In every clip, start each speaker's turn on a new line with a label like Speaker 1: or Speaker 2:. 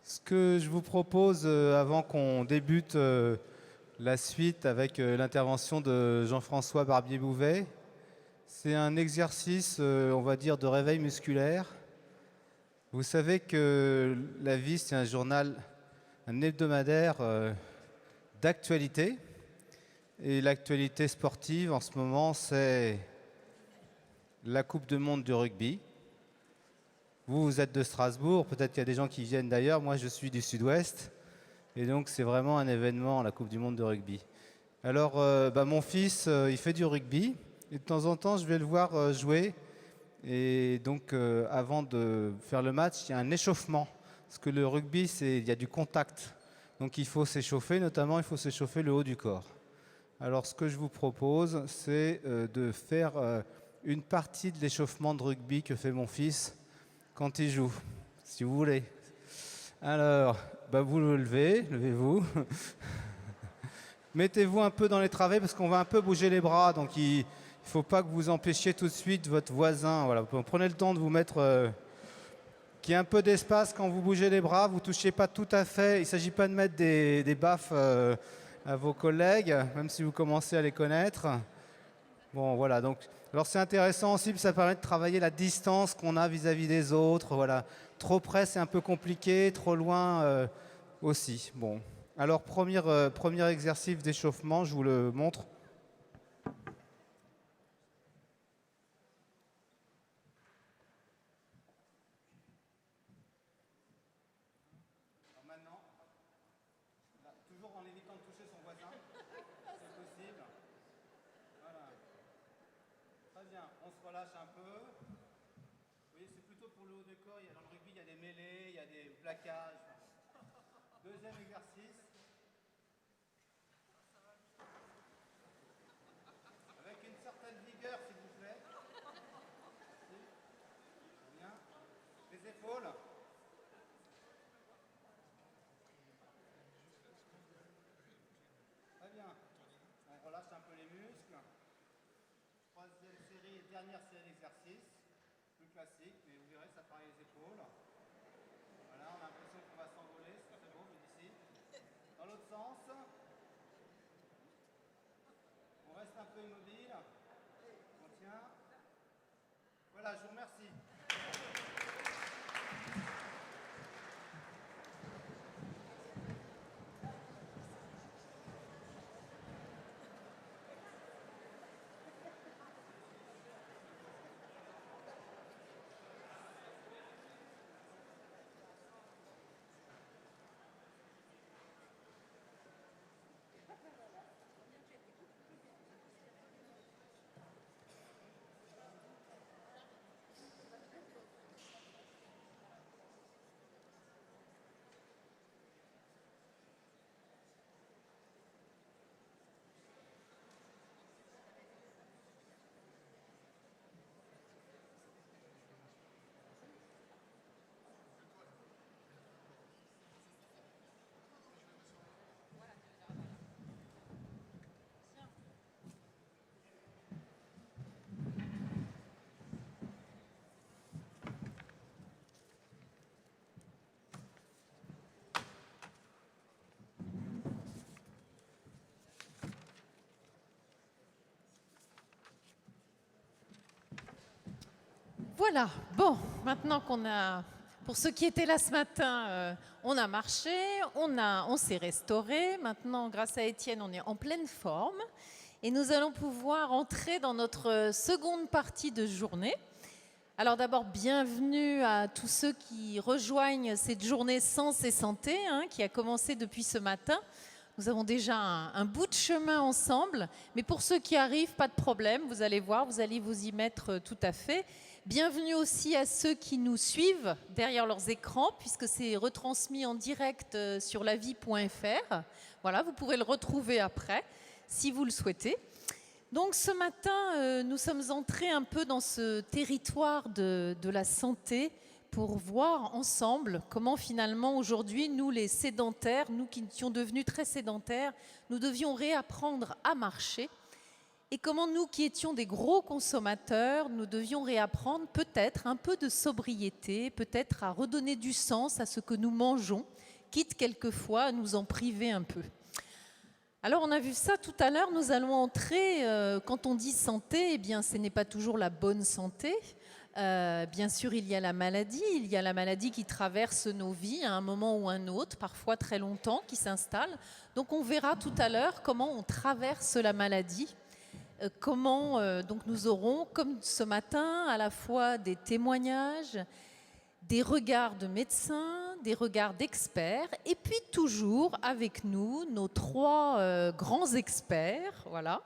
Speaker 1: Ce que je vous propose avant qu'on débute la suite avec l'intervention de Jean-François Barbier-Bouvet, c'est un exercice, on va dire, de réveil musculaire. Vous savez que La Vie, c'est un journal, un hebdomadaire d'actualité. Et l'actualité sportive en ce moment, c'est la Coupe du Monde de rugby. Vous êtes de Strasbourg, peut-être qu'il y a des gens qui viennent d'ailleurs. Moi, je suis du Sud-Ouest. Et donc, c'est vraiment un événement, la Coupe du Monde de rugby. Alors, mon fils, il fait du rugby. Et de temps en temps, je vais le voir jouer. Et donc, avant de faire le match, il y a un échauffement. Parce que le rugby, il y a du contact. Donc, il faut s'échauffer, notamment, il faut s'échauffer le haut du corps. Alors, ce que je vous propose, c'est de faire une partie de l'échauffement de rugby que fait mon fils quand il joue, si vous voulez. Alors, vous le levez, levez-vous. Mettez-vous un peu dans les travées parce qu'on va un peu bouger les bras, donc il ne faut pas que vous empêchiez tout de suite votre voisin. Voilà, prenez le temps de vous mettre, qu'il y ait un peu d'espace quand vous bougez les bras, vous ne touchez pas tout à fait. Il ne s'agit pas de mettre des baffes à vos collègues, même si vous commencez à les connaître. Bon, voilà, donc, alors c'est intéressant aussi, ça permet de travailler la distance qu'on a vis-à-vis des autres. Voilà. Trop près, c'est un peu compliqué, trop loin aussi. Bon, alors premier exercice d'échauffement, je vous le montre. Alors maintenant, là, toujours en évitant de toucher son voisin, c'est possible. Voilà. Très bien, on se relâche un peu. Vous voyez, c'est plutôt pour le haut du corps. Dans le rugby, il y a des mêlées, il y a des plaquages. Deuxième exercice. Avec une certaine vigueur, s'il vous plaît. Bien. Les épaules. Très bien. On relâche un peu les muscles. Troisième série et dernière série d'exercices. Plus classique, mais vous verrez, ça travaille les épaules. Voilà, on a l'impression qu'on va s'envoler, c'est très beau, mais d'ici. Dans l'autre sens. On reste un peu immobile. On tient. Voilà, je vous remercie.
Speaker 2: Voilà, bon, maintenant pour ceux qui étaient là ce matin, on a marché, on s'est restauré. Maintenant, grâce à Étienne, on est en pleine forme et nous allons pouvoir entrer dans notre seconde partie de journée. Alors d'abord, bienvenue à tous ceux qui rejoignent cette journée Sens et Santé, qui a commencé depuis ce matin. Nous avons déjà un bout de chemin ensemble, mais pour ceux qui arrivent, pas de problème, vous allez voir, vous allez vous y mettre tout à fait. Bienvenue aussi à ceux qui nous suivent derrière leurs écrans, puisque c'est retransmis en direct sur lavie.fr. Voilà, vous pourrez le retrouver après, si vous le souhaitez. Donc ce matin, nous sommes entrés un peu dans ce territoire de la santé pour voir ensemble comment finalement aujourd'hui, nous les sédentaires, nous qui étions devenus très sédentaires, nous devions réapprendre à marcher. et comment nous qui étions des gros consommateurs, nous devions réapprendre peut-être un peu de sobriété, peut-être à redonner du sens à ce que nous mangeons, quitte quelquefois à nous en priver un peu. Alors on a vu ça tout à l'heure, nous allons entrer, quand on dit santé, eh bien ce n'est pas toujours la bonne santé. Bien sûr, il y a la maladie qui traverse nos vies à un moment ou un autre, parfois très longtemps, qui s'installe. Donc on verra tout à l'heure comment on traverse la maladie, donc nous aurons, comme ce matin, à la fois des témoignages, des regards de médecins, des regards d'experts, et puis toujours avec nous, nos trois grands experts, voilà.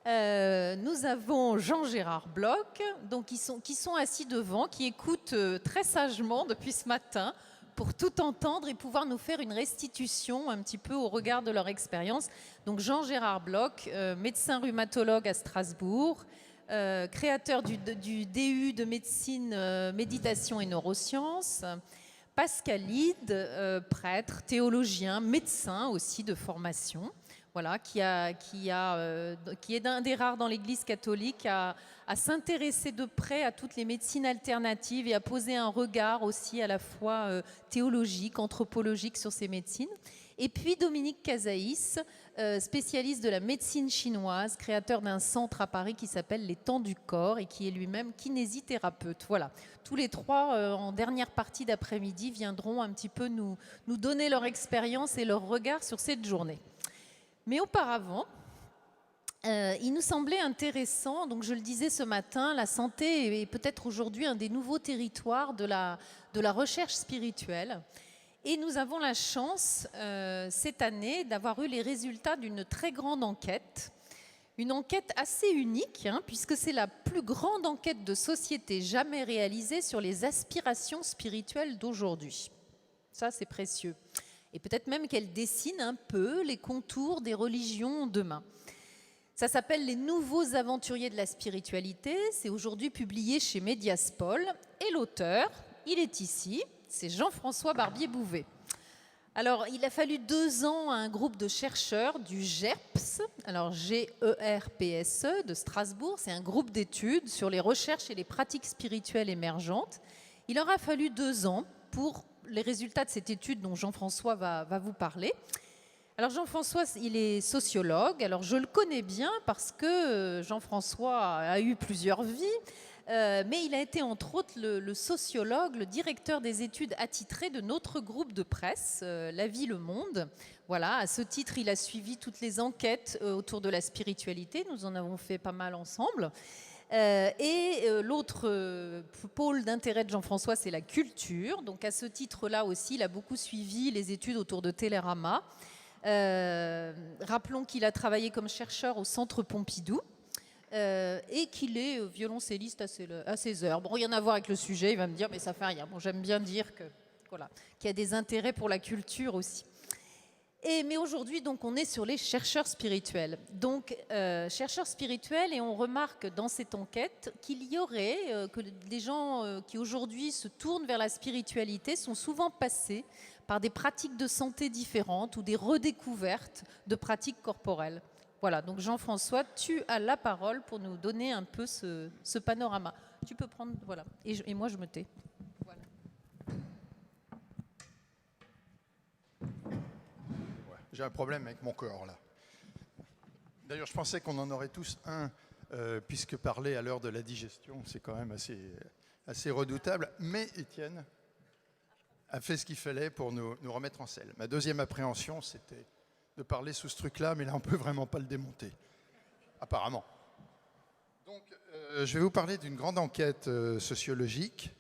Speaker 2: Nous avons Jean-Gérard Bloch, donc qui sont assis devant, qui écoutent très sagement depuis ce matin pour tout entendre et pouvoir nous faire une restitution un petit peu au regard de leur expérience. Donc Jean-Gérard Bloch, médecin rhumatologue à Strasbourg, créateur du DU de médecine, méditation et neurosciences. Pascal Lide, prêtre, théologien, médecin aussi de formation. Voilà, qui est un des rares dans l'Église catholique à s'intéresser de près à toutes les médecines alternatives et à poser un regard aussi à la fois théologique, anthropologique sur ces médecines. Et puis Dominique Casaïs, spécialiste de la médecine chinoise, créateur d'un centre à Paris qui s'appelle Les Temps du Corps et qui est lui-même kinésithérapeute. Voilà, tous les trois, en dernière partie d'après-midi, viendront un petit peu nous donner leur expérience et leur regard sur cette journée. Mais auparavant, il nous semblait intéressant, donc je le disais ce matin, la santé est peut-être aujourd'hui un des nouveaux territoires de la recherche spirituelle. Et nous avons la chance, cette année, d'avoir eu les résultats d'une très grande enquête. Une enquête assez unique, puisque c'est la plus grande enquête de société jamais réalisée sur les aspirations spirituelles d'aujourd'hui. Ça, c'est précieux. Et peut-être même qu'elle dessine un peu les contours des religions demain. Ça s'appelle « Les nouveaux aventuriers de la spiritualité ». C'est aujourd'hui publié chez Mediaspol. Et l'auteur, il est ici, c'est Jean-François Barbier-Bouvet. Alors, il a fallu 2 ans à un groupe de chercheurs du GERPS, alors G-E-R-P-S-E, de Strasbourg. C'est un groupe d'études sur les recherches et les pratiques spirituelles émergentes. Il leur a fallu 2 ans pour les résultats de cette étude dont Jean-François va vous parler. Alors Jean-François, il est sociologue. Alors je le connais bien parce que Jean-François a eu plusieurs vies, mais il a été entre autres le sociologue, le directeur des études attitré de notre groupe de presse, La Vie, le Monde. Voilà, à ce titre, il a suivi toutes les enquêtes autour de la spiritualité. Nous en avons fait pas mal ensemble. L'autre pôle d'intérêt de Jean-François, c'est la culture. Donc à ce titre-là aussi, il a beaucoup suivi les études autour de Télérama. Rappelons qu'il a travaillé comme chercheur au Centre Pompidou et qu'il est violoncelliste à ses heures. Bon, rien à voir avec le sujet, il va me dire, mais ça fait rien. Bon, j'aime bien dire qu'il y a des intérêts pour la culture aussi. Mais aujourd'hui, donc, on est sur les chercheurs spirituels. Donc, chercheurs spirituels, et on remarque dans cette enquête qu'il y aurait que les gens qui aujourd'hui se tournent vers la spiritualité sont souvent passés par des pratiques de santé différentes ou des redécouvertes de pratiques corporelles. Voilà, donc Jean-François, tu as la parole pour nous donner un peu ce panorama. Tu peux prendre, voilà, et moi je me tais. Voilà.
Speaker 3: J'ai un problème avec mon corps, là. D'ailleurs, je pensais qu'on en aurait tous un, puisque parler à l'heure de la digestion, c'est quand même assez redoutable. Mais Étienne a fait ce qu'il fallait pour nous remettre en selle. Ma deuxième appréhension, c'était de parler sous ce truc-là, mais là, on ne peut vraiment pas le démonter, apparemment. Donc, je vais vous parler d'une grande enquête sociologique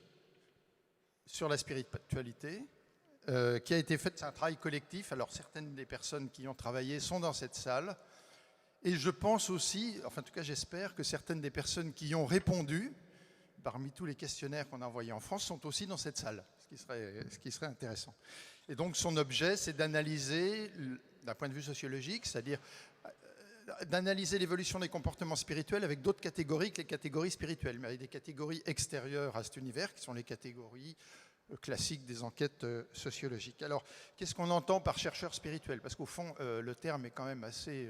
Speaker 3: sur la spiritualité, qui a été faite, c'est un travail collectif. Alors certaines des personnes qui ont travaillé sont dans cette salle, et je pense aussi, enfin en tout cas j'espère que certaines des personnes qui y ont répondu, parmi tous les questionnaires qu'on a envoyés en France, sont aussi dans cette salle, ce qui serait intéressant. Et donc son objet, c'est d'analyser, d'un point de vue sociologique, c'est-à-dire d'analyser l'évolution des comportements spirituels avec d'autres catégories que les catégories spirituelles, mais avec des catégories extérieures à cet univers, qui sont les catégories classique des enquêtes sociologiques. Alors, qu'est-ce qu'on entend par chercheur spirituel? Parce qu'au fond, le terme est quand même assez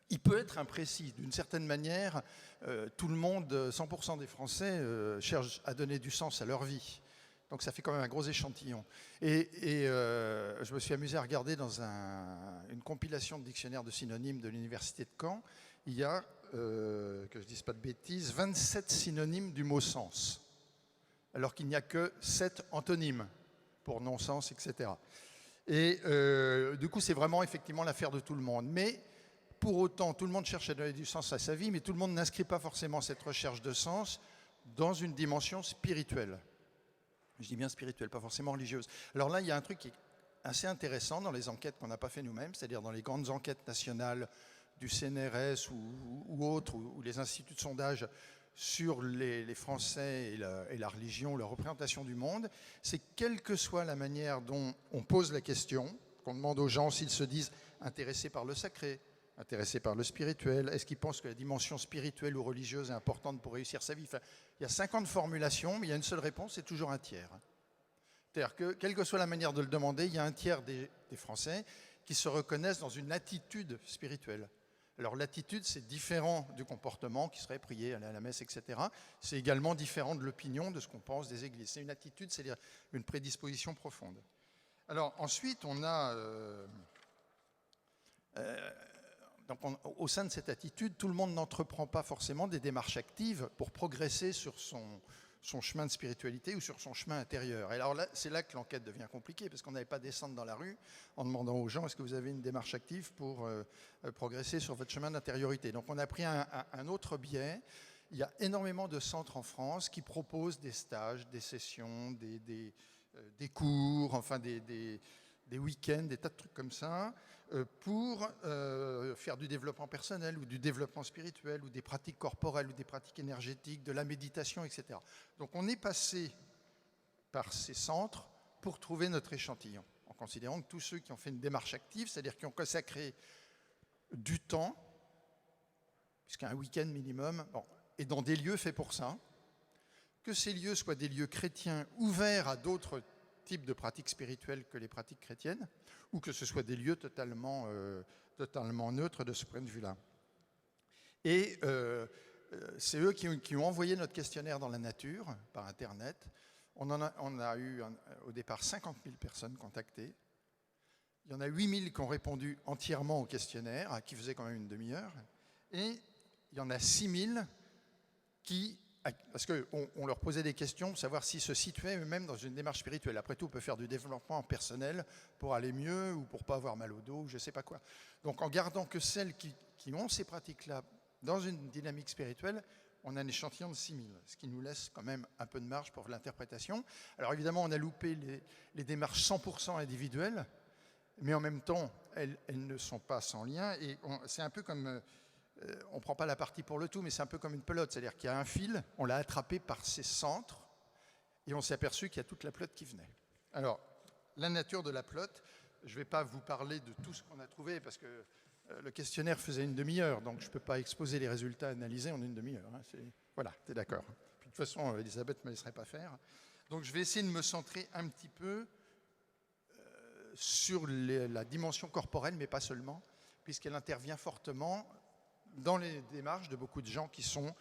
Speaker 3: il peut être imprécis. D'une certaine manière, tout le monde, 100% des Français, cherchent à donner du sens à leur vie. Donc ça fait quand même un gros échantillon. Et je me suis amusé à regarder dans une compilation de dictionnaires de synonymes de l'Université de Caen. Il y a, que je ne dise pas de bêtises, 27 synonymes du mot sens, alors qu'il n'y a que 7 antonymes pour non-sens, etc. Et du coup, c'est vraiment effectivement l'affaire de tout le monde. Mais pour autant, tout le monde cherche à donner du sens à sa vie, mais tout le monde n'inscrit pas forcément cette recherche de sens dans une dimension spirituelle. Je dis bien spirituelle, pas forcément religieuse. Alors là, il y a un truc qui est assez intéressant dans les enquêtes qu'on n'a pas fait nous-mêmes, c'est-à-dire dans les grandes enquêtes nationales du CNRS ou autres, ou les instituts de sondage sur les Français et la religion, leur représentation du monde, c'est quelle que soit la manière dont on pose la question, qu'on demande aux gens s'ils se disent intéressés par le sacré, intéressés par le spirituel, est-ce qu'ils pensent que la dimension spirituelle ou religieuse est importante pour réussir sa vie. Enfin, il y a 50 formulations, mais il y a une seule réponse, c'est toujours un tiers. C'est-à-dire que, quelle que soit la manière de le demander, il y a un tiers des Français qui se reconnaissent dans une attitude spirituelle. Alors l'attitude, c'est différent du comportement qui serait prier, aller à la messe, etc. C'est également différent de l'opinion, de ce qu'on pense des églises. C'est une attitude, c'est-à-dire une prédisposition profonde. Alors ensuite, on a... donc au sein de cette attitude, tout le monde n'entreprend pas forcément des démarches actives pour progresser sur son chemin de spiritualité ou sur son chemin intérieur. Et alors là, c'est là que l'enquête devient compliquée, parce qu'on n'allait pas descendre dans la rue en demandant aux gens est-ce que vous avez une démarche active pour progresser sur votre chemin d'intériorité. Donc on a pris un autre biais. Il y a énormément de centres en France qui proposent des stages, des sessions, des cours, enfin des week-ends, des tas de trucs comme ça, pour faire du développement personnel ou du développement spirituel ou des pratiques corporelles ou des pratiques énergétiques, de la méditation, etc. Donc on est passé par ces centres pour trouver notre échantillon, en considérant que tous ceux qui ont fait une démarche active, c'est-à-dire qui ont consacré du temps, puisqu'un week-end minimum, bon, et dans des lieux faits pour ça, que ces lieux soient des lieux chrétiens ouverts à d'autres types de pratiques spirituelles que les pratiques chrétiennes, ou que ce soit des lieux totalement neutres de ce point de vue-là. Et c'est eux qui ont envoyé notre questionnaire dans la nature, par Internet. On a eu au départ 50 000 personnes contactées. Il y en a 8 000 qui ont répondu entièrement au questionnaire, qui faisait quand même une demi-heure. Et il y en a 6 000 qui... Parce qu'on leur posait des questions pour savoir s'ils se situaient eux-mêmes dans une démarche spirituelle. Après tout, on peut faire du développement personnel pour aller mieux ou pour ne pas avoir mal au dos, ou je ne sais pas quoi. Donc en gardant que celles qui ont ces pratiques-là dans une dynamique spirituelle, on a un échantillon de 6 000, ce qui nous laisse quand même un peu de marge pour l'interprétation. Alors évidemment, on a loupé les démarches 100% individuelles, mais en même temps, elles ne sont pas sans lien. Et c'est un peu comme... on ne prend pas la partie pour le tout, mais c'est un peu comme une pelote. C'est-à-dire qu'il y a un fil, on l'a attrapé par ses centres, et on s'est aperçu qu'il y a toute la pelote qui venait. Alors, la nature de la pelote, je ne vais pas vous parler de tout ce qu'on a trouvé, parce que le questionnaire faisait une demi-heure, donc je ne peux pas exposer les résultats analysés en une demi-heure. Hein. Voilà, tu es d'accord. Puis, de toute façon, Elisabeth ne me laisserait pas faire. Donc, je vais essayer de me centrer un petit peu sur la dimension corporelle, mais pas seulement, puisqu'elle intervient fortement dans les démarches de beaucoup de gens qui sont,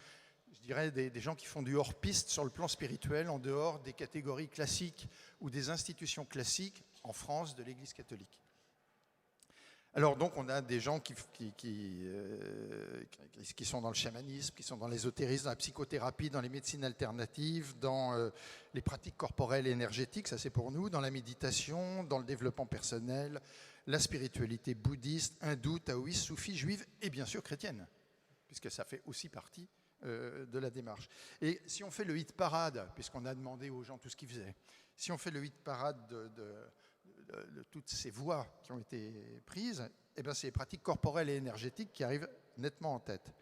Speaker 3: je dirais, des gens qui font du hors-piste sur le plan spirituel, en dehors des catégories classiques ou des institutions classiques en France de l'Église catholique. Alors donc on a des gens qui sont dans le chamanisme, qui sont dans l'ésotérisme, dans la psychothérapie, dans les médecines alternatives, dans les pratiques corporelles et énergétiques, ça c'est pour nous, dans la méditation, dans le développement personnel, la spiritualité bouddhiste, hindoue, taoïste, soufie, juive et bien sûr chrétienne, puisque ça fait aussi partie de la démarche. Et si on fait le hit parade, puisqu'on a demandé aux gens tout ce qu'ils faisaient, si on fait le hit parade de toutes ces voies qui ont été prises, eh bien c'est les pratiques corporelles et énergétiques qui arrivent nettement en tête.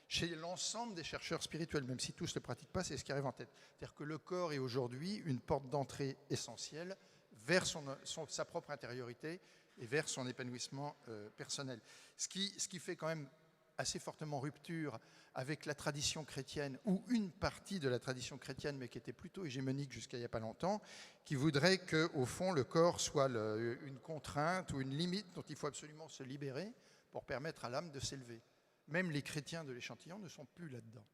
Speaker 3: Chez l'ensemble des chercheurs spirituels, même si tous ne le pratiquent pas, c'est ce qui arrive en tête. C'est-à-dire que le corps est aujourd'hui une porte d'entrée essentielle vers sa propre intériorité et vers son épanouissement personnel. Ce qui fait quand même assez fortement rupture avec la tradition chrétienne, ou une partie de la tradition chrétienne, mais qui était plutôt hégémonique jusqu'à il n'y a pas longtemps, qui voudrait qu'au fond, le corps soit une contrainte ou une limite dont il faut absolument se libérer pour permettre à l'âme de s'élever. Même les chrétiens de l'échantillon ne sont plus là-dedans.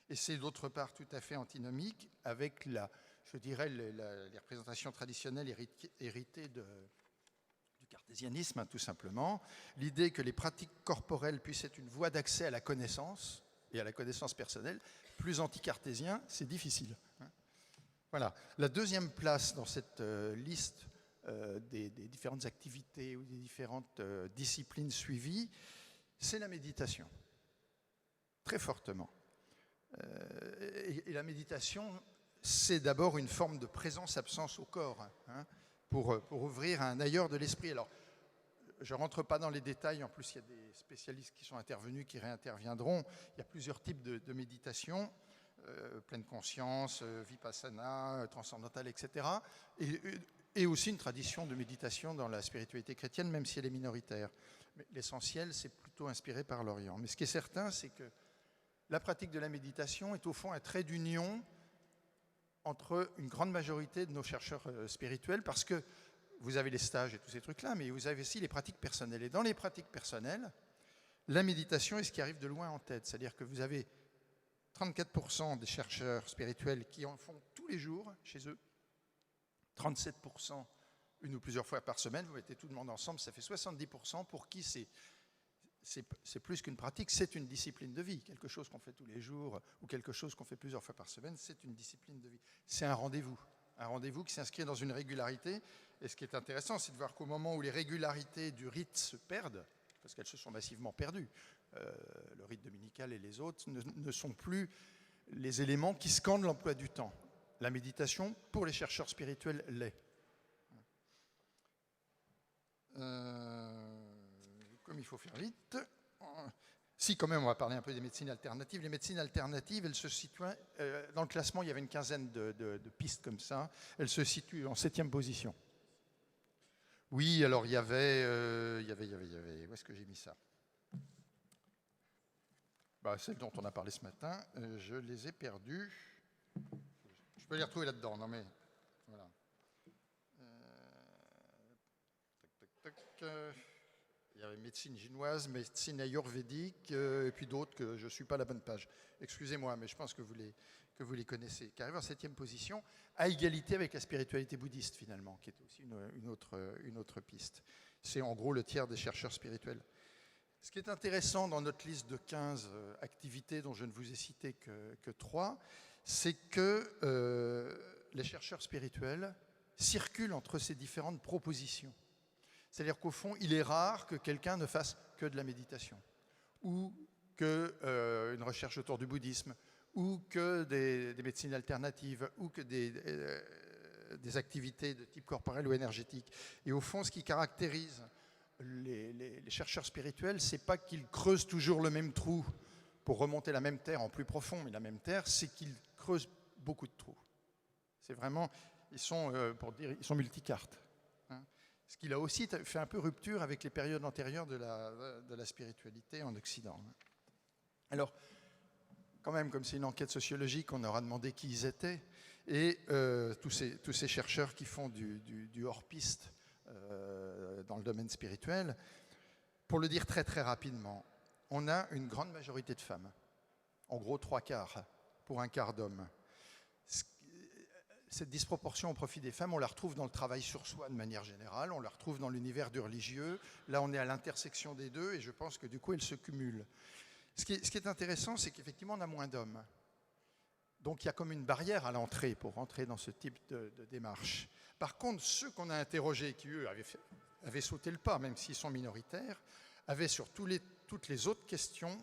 Speaker 3: Et c'est d'autre part tout à fait antinomique avec les représentations traditionnelles héritées du cartésianisme, hein, tout simplement. L'idée que les pratiques corporelles puissent être une voie d'accès à la connaissance et à la connaissance personnelle, plus anti-cartésien, c'est difficile. Voilà. La deuxième place dans cette liste des différentes activités ou des différentes disciplines suivies, c'est la méditation, très fortement. Et la méditation, c'est d'abord une forme de présence-absence au corps, hein, pour ouvrir un ailleurs de l'esprit. Alors, je ne rentre pas dans les détails, en plus il y a des spécialistes qui sont intervenus, qui réinterviendront. Il y a plusieurs types de méditation, pleine conscience, vipassana, transcendantale, etc. Et aussi une tradition de méditation dans la spiritualité chrétienne, même si elle est minoritaire. Mais l'essentiel, c'est plutôt inspiré par l'Orient. Mais ce qui est certain, c'est que la pratique de la méditation est au fond un trait d'union entre une grande majorité de nos chercheurs spirituels, parce que vous avez les stages et tous ces trucs-là, mais vous avez aussi les pratiques personnelles. Et dans les pratiques personnelles, la méditation est ce qui arrive de loin en tête. C'est-à-dire que vous avez 34% des chercheurs spirituels qui en font tous les jours chez eux, 37% une ou plusieurs fois par semaine, vous mettez tout le monde ensemble, ça fait 70% pour qui c'est plus qu'une pratique, c'est une discipline de vie. Quelque chose qu'on fait tous les jours ou quelque chose qu'on fait plusieurs fois par semaine, c'est une discipline de vie. C'est un rendez-vous qui s'inscrit dans une régularité. Et ce qui est intéressant, c'est de voir qu'au moment où les régularités du rite se perdent, parce qu'elles se sont massivement perdues, le rite dominical et les autres ne sont plus les éléments qui scandent l'emploi du temps. La méditation, pour les chercheurs spirituels, l'est. Comme il faut faire vite, si quand même on va parler un peu des médecines alternatives. Les médecines alternatives, elles se situent, dans le classement il y avait une quinzaine de pistes comme ça, elles se situent en 7e position. Oui, alors il y avait, où est-ce que j'ai mis ça? Celles dont on a parlé ce matin, je les ai perdues. Je peux les retrouver là-dedans, non mais voilà. Il y avait médecine chinoise, médecine ayurvédique, et puis d'autres que je ne suis pas à la bonne page. Excusez-moi, mais je pense que vous les connaissez. Qui arrive en 7e position, à égalité avec la spiritualité bouddhiste, finalement, qui est aussi une autre piste. C'est en gros le tiers des chercheurs spirituels. Ce qui est intéressant dans notre liste de 15 activités, dont je ne vous ai cité que 3, c'est que les chercheurs spirituels circulent entre ces différentes propositions. C'est-à-dire qu'au fond, il est rare que quelqu'un ne fasse que de la méditation, ou qu'une recherche autour du bouddhisme, ou que des médecines alternatives, ou que des activités de type corporel ou énergétique. Et au fond, ce qui caractérise les chercheurs spirituels, c'est pas qu'ils creusent toujours le même trou pour remonter la même terre en plus profond, mais la même terre, c'est qu'ils creusent beaucoup de trous. C'est vraiment, ils sont multicartes. Ce qui a aussi fait un peu rupture avec les périodes antérieures de la spiritualité en Occident. Alors, quand même, comme c'est une enquête sociologique, on aura demandé qui ils étaient. Et tous ces chercheurs qui font du hors-piste dans le domaine spirituel, pour le dire très très rapidement, on a une grande majorité de femmes. En gros, 3/4 pour 1/4 d'hommes. Cette disproportion au profit des femmes, on la retrouve dans le travail sur soi de manière générale, on la retrouve dans l'univers du religieux. Là, on est à l'intersection des deux et je pense que du coup, elles se cumulent. Ce qui est intéressant, c'est qu'effectivement, on a moins d'hommes. Donc, il y a comme une barrière à l'entrée pour rentrer dans ce type de démarche. Par contre, ceux qu'on a interrogés, qui eux avaient sauté le pas, même s'ils sont minoritaires, avaient sur toutes les autres questions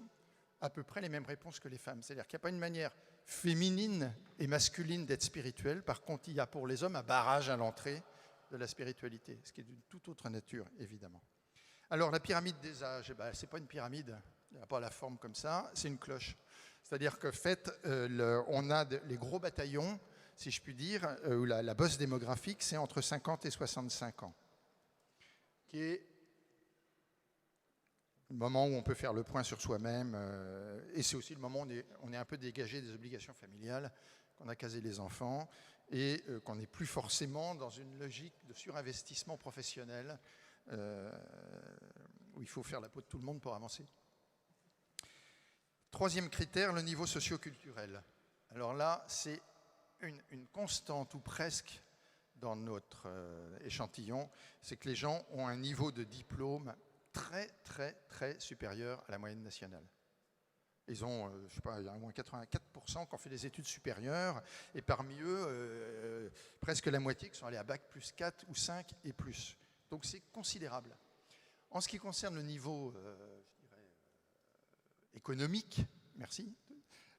Speaker 3: à peu près les mêmes réponses que les femmes. C'est-à-dire qu'il n'y a pas une manière féminine et masculine d'être spirituelle. Par contre, il y a pour les hommes un barrage à l'entrée de la spiritualité, ce qui est d'une toute autre nature, évidemment. Alors, la pyramide des âges, ce n'est pas une pyramide, il n'y a pas la forme comme ça, c'est une cloche. C'est-à-dire que, fait, on a les gros bataillons, si je puis dire, où la bosse démographique, c'est entre 50 et 65 ans, qui est le moment où on peut faire le point sur soi-même, et c'est aussi le moment où on est un peu dégagé des obligations familiales, qu'on a casé les enfants, et qu'on n'est plus forcément dans une logique de surinvestissement professionnel, où il faut faire la peau de tout le monde pour avancer. Troisième critère, le niveau socio-culturel. Alors là, c'est une constante ou presque dans notre échantillon, c'est que les gens ont un niveau de diplôme très, très, très supérieur à la moyenne nationale. Ils ont, je sais pas, il y a au moins 84% qui ont fait des études supérieures, et parmi eux, presque la moitié qui sont allés à bac plus 4 ou 5 et plus. Donc c'est considérable. En ce qui concerne le niveau, je dirais, économique, merci,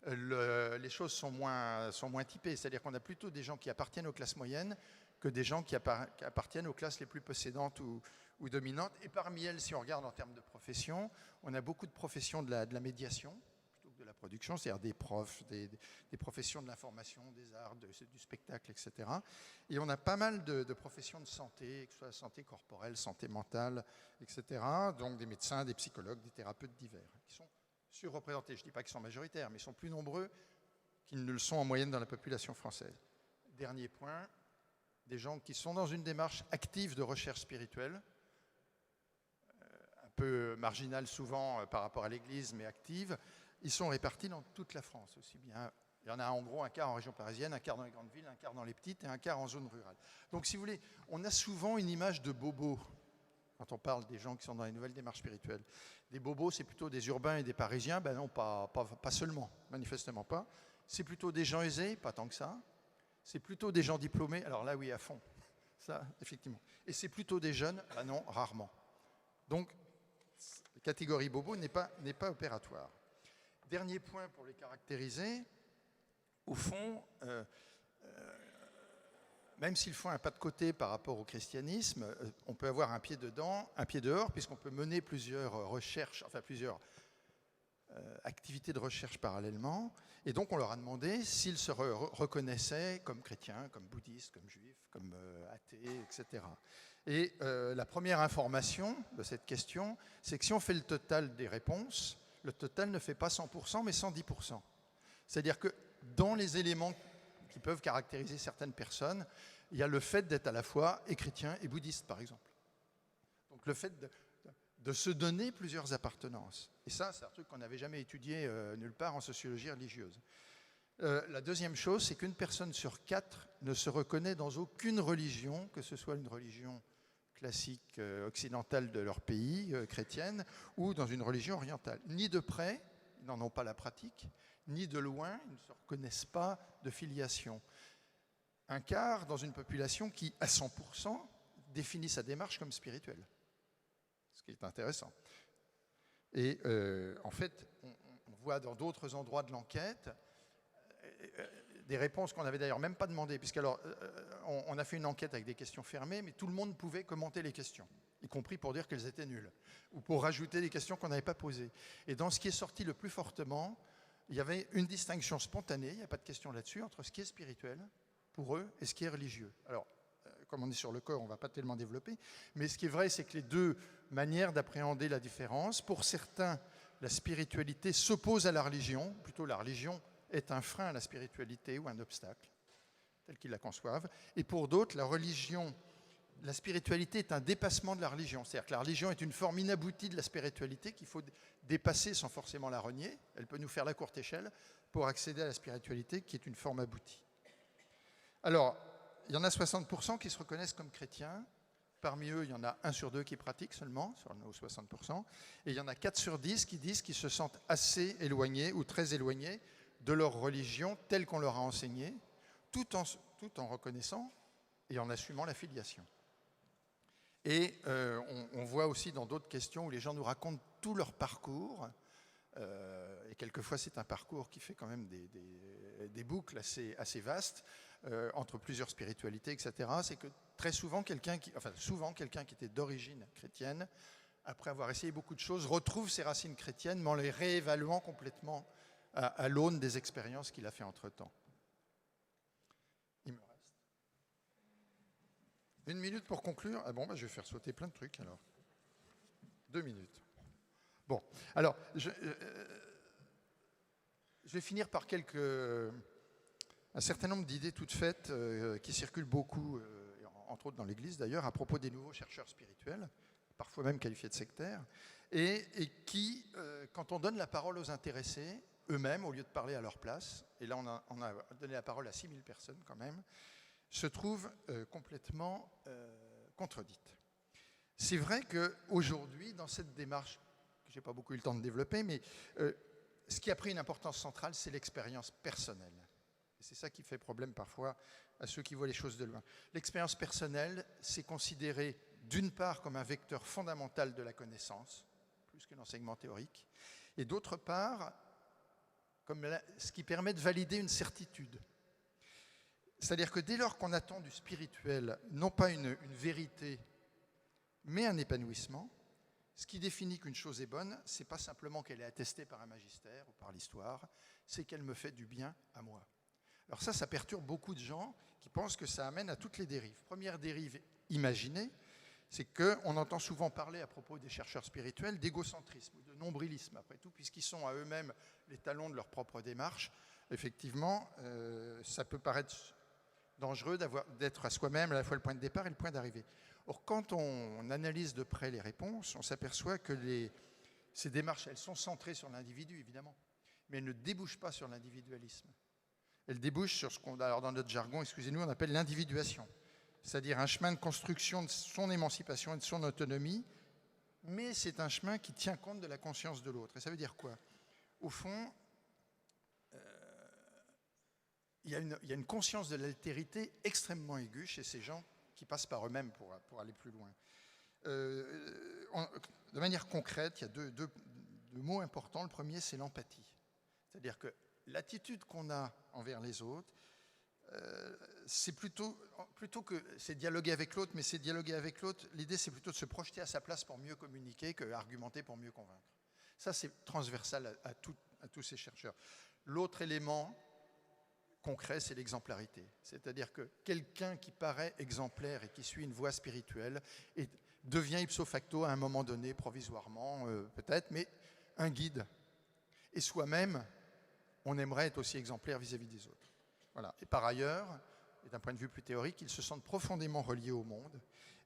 Speaker 3: les choses sont moins typées. C'est-à-dire qu'on a plutôt des gens qui appartiennent aux classes moyennes que des gens qui appartiennent aux classes les plus possédantes ou dominantes. Et parmi elles, si on regarde en termes de profession, on a beaucoup de professions de la médiation plutôt que de la production, c'est-à-dire des profs, des professions de l'information, des arts, du spectacle, etc. Et on a pas mal de professions de santé, que ce soit la santé corporelle, santé mentale, etc. Donc des médecins, des psychologues, des thérapeutes divers, qui sont surreprésentés. Je ne dis pas qu'ils sont majoritaires, mais ils sont plus nombreux qu'ils ne le sont en moyenne dans la population française. Dernier point, des gens qui sont dans une démarche active de recherche spirituelle, un peu marginale souvent par rapport à l'Église, mais active. Ils sont répartis dans toute la France aussi bien. Il y en a en gros un quart en région parisienne, un quart dans les grandes villes, un quart dans les petites et un quart en zone rurale. Donc si vous voulez, on a souvent une image de bobo quand on parle des gens qui sont dans les nouvelles démarches spirituelles. Des bobos, c'est plutôt des urbains et des parisiens. Ben non, pas seulement, manifestement pas. C'est plutôt des gens aisés, pas tant que ça. C'est plutôt des gens diplômés, alors là oui, à fond, ça, effectivement. Et c'est plutôt des jeunes, ben non, rarement. Donc, la catégorie bobo n'est pas opératoire. Dernier point pour les caractériser, au fond, même s'ils font un pas de côté par rapport au christianisme, on peut avoir un pied dedans, un pied dehors, puisqu'on peut mener plusieurs recherches, enfin plusieurs activités de recherche parallèlement. Et donc on leur a demandé s'ils se reconnaissaient comme chrétiens, comme bouddhistes, comme juifs, comme athées, etc. Et la première information de cette question, c'est que si on fait le total des réponses, le total ne fait pas 100%, mais 110%. C'est-à-dire que dans les éléments qui peuvent caractériser certaines personnes, il y a le fait d'être à la fois et chrétien et bouddhiste, par exemple. Donc le fait de se donner plusieurs appartenances. Et ça, c'est un truc qu'on n'avait jamais étudié nulle part en sociologie religieuse. La deuxième chose, c'est qu'une personne sur 4 ne se reconnaît dans aucune religion, que ce soit une religion classique occidentale de leur pays, chrétienne, ou dans une religion orientale. Ni de près, ils n'en ont pas la pratique, ni de loin, ils ne se reconnaissent pas de filiation. Un quart dans une population qui, à 100%, définit sa démarche comme spirituelle. Ce qui est intéressant. Et en fait, on voit dans d'autres endroits de l'enquête des réponses qu'on n'avait d'ailleurs même pas demandées, puisqu'alors on a fait une enquête avec des questions fermées, mais tout le monde pouvait commenter les questions, y compris pour dire qu'elles étaient nulles, ou pour rajouter des questions qu'on n'avait pas posées. Et dans ce qui est sorti le plus fortement, il y avait une distinction spontanée, il n'y a pas de question là-dessus, entre ce qui est spirituel pour eux et ce qui est religieux. Alors, comme on est sur le corps, on ne va pas tellement développer, mais ce qui est vrai, c'est que les deux manières d'appréhender la différence, pour certains, la spiritualité s'oppose à la religion, plutôt la religion est un frein à la spiritualité ou un obstacle, tel qu'ils la conçoivent, et pour d'autres, la spiritualité est un dépassement de la religion, c'est-à-dire que la religion est une forme inaboutie de la spiritualité qu'il faut dépasser sans forcément la renier, elle peut nous faire la courte échelle pour accéder à la spiritualité qui est une forme aboutie. Alors, il y en a 60% qui se reconnaissent comme chrétiens. Parmi eux, il y en a 1 sur 2 qui pratiquent seulement, sur nos 60%. Et il y en a 4 sur 10 qui disent qu'ils se sentent assez éloignés ou très éloignés de leur religion telle qu'on leur a enseignée, tout en reconnaissant et en assumant la filiation. Et on voit aussi dans d'autres questions où les gens nous racontent tout leur parcours. Et quelquefois, c'est un parcours qui fait quand même des boucles assez vastes entre plusieurs spiritualités, etc. C'est que très souvent, quelqu'un qui était d'origine chrétienne, après avoir essayé beaucoup de choses, retrouve ses racines chrétiennes, mais en les réévaluant complètement à l'aune des expériences qu'il a fait entre-temps. Il me reste 1 minute pour conclure. Ah bon, je vais faire sauter plein de trucs alors. 2 minutes. Bon, alors, je vais finir par un certain nombre d'idées toutes faites qui circulent beaucoup, entre autres dans l'Église d'ailleurs, à propos des nouveaux chercheurs spirituels. parfois même qualifiés de sectaires, et qui, quand on donne la parole aux intéressés, eux-mêmes, au lieu de parler à leur place, et là on a donné la parole à 6000 personnes quand même, se trouvent complètement contredites. C'est vrai qu'aujourd'hui, dans cette démarche, que je n'ai pas beaucoup eu le temps de développer, mais ce qui a pris une importance centrale, c'est l'expérience personnelle. Et c'est ça qui fait problème parfois à ceux qui voient les choses de loin. L'expérience personnelle, c'est considéré d'une part comme un vecteur fondamental de la connaissance, plus que l'enseignement théorique, et d'autre part, comme ce qui permet de valider une certitude. C'est-à-dire que dès lors qu'on attend du spirituel, non pas une vérité, mais un épanouissement, ce qui définit qu'une chose est bonne, ce n'est pas simplement qu'elle est attestée par un magistère ou par l'histoire, c'est qu'elle me fait du bien à moi. Alors ça perturbe beaucoup de gens qui pensent que ça amène à toutes les dérives. Première dérive imaginée, c'est qu'on entend souvent parler à propos des chercheurs spirituels d'égocentrisme ou de nombrilisme, après tout, puisqu'ils sont à eux-mêmes les talons de leur propre démarche. Effectivement, ça peut paraître dangereux d'être à soi-même à la fois le point de départ et le point d'arrivée. Or, quand on analyse de près les réponses, on s'aperçoit que ces démarches, elles sont centrées sur l'individu, évidemment, mais elles ne débouchent pas sur l'individualisme. Elles débouchent sur ce qu'on, alors dans notre jargon, excusez-nous, on appelle l'individuation, c'est-à-dire un chemin de construction de son émancipation et de son autonomie, mais c'est un chemin qui tient compte de la conscience de l'autre. Et ça veut dire quoi? Au fond, il y a une conscience de l'altérité extrêmement aiguë chez ces gens qui passent par eux-mêmes pour aller plus loin. De manière concrète, il y a deux mots importants. Le premier, c'est l'empathie. C'est-à-dire que l'attitude qu'on a envers les autres, c'est plutôt que c'est dialoguer avec l'autre, mais c'est dialoguer avec l'autre, l'idée c'est plutôt de se projeter à sa place pour mieux communiquer qu'argumenter pour mieux convaincre. Ça, c'est transversal à tous ces chercheurs. L'autre élément concret, c'est l'exemplarité. C'est-à-dire que quelqu'un qui paraît exemplaire et qui suit une voie spirituelle devient ipso facto à un moment donné, provisoirement peut-être, mais un guide. Et soi-même, on aimerait être aussi exemplaire vis-à-vis des autres. Voilà. Et par ailleurs, et d'un point de vue plus théorique, ils se sentent profondément reliés au monde.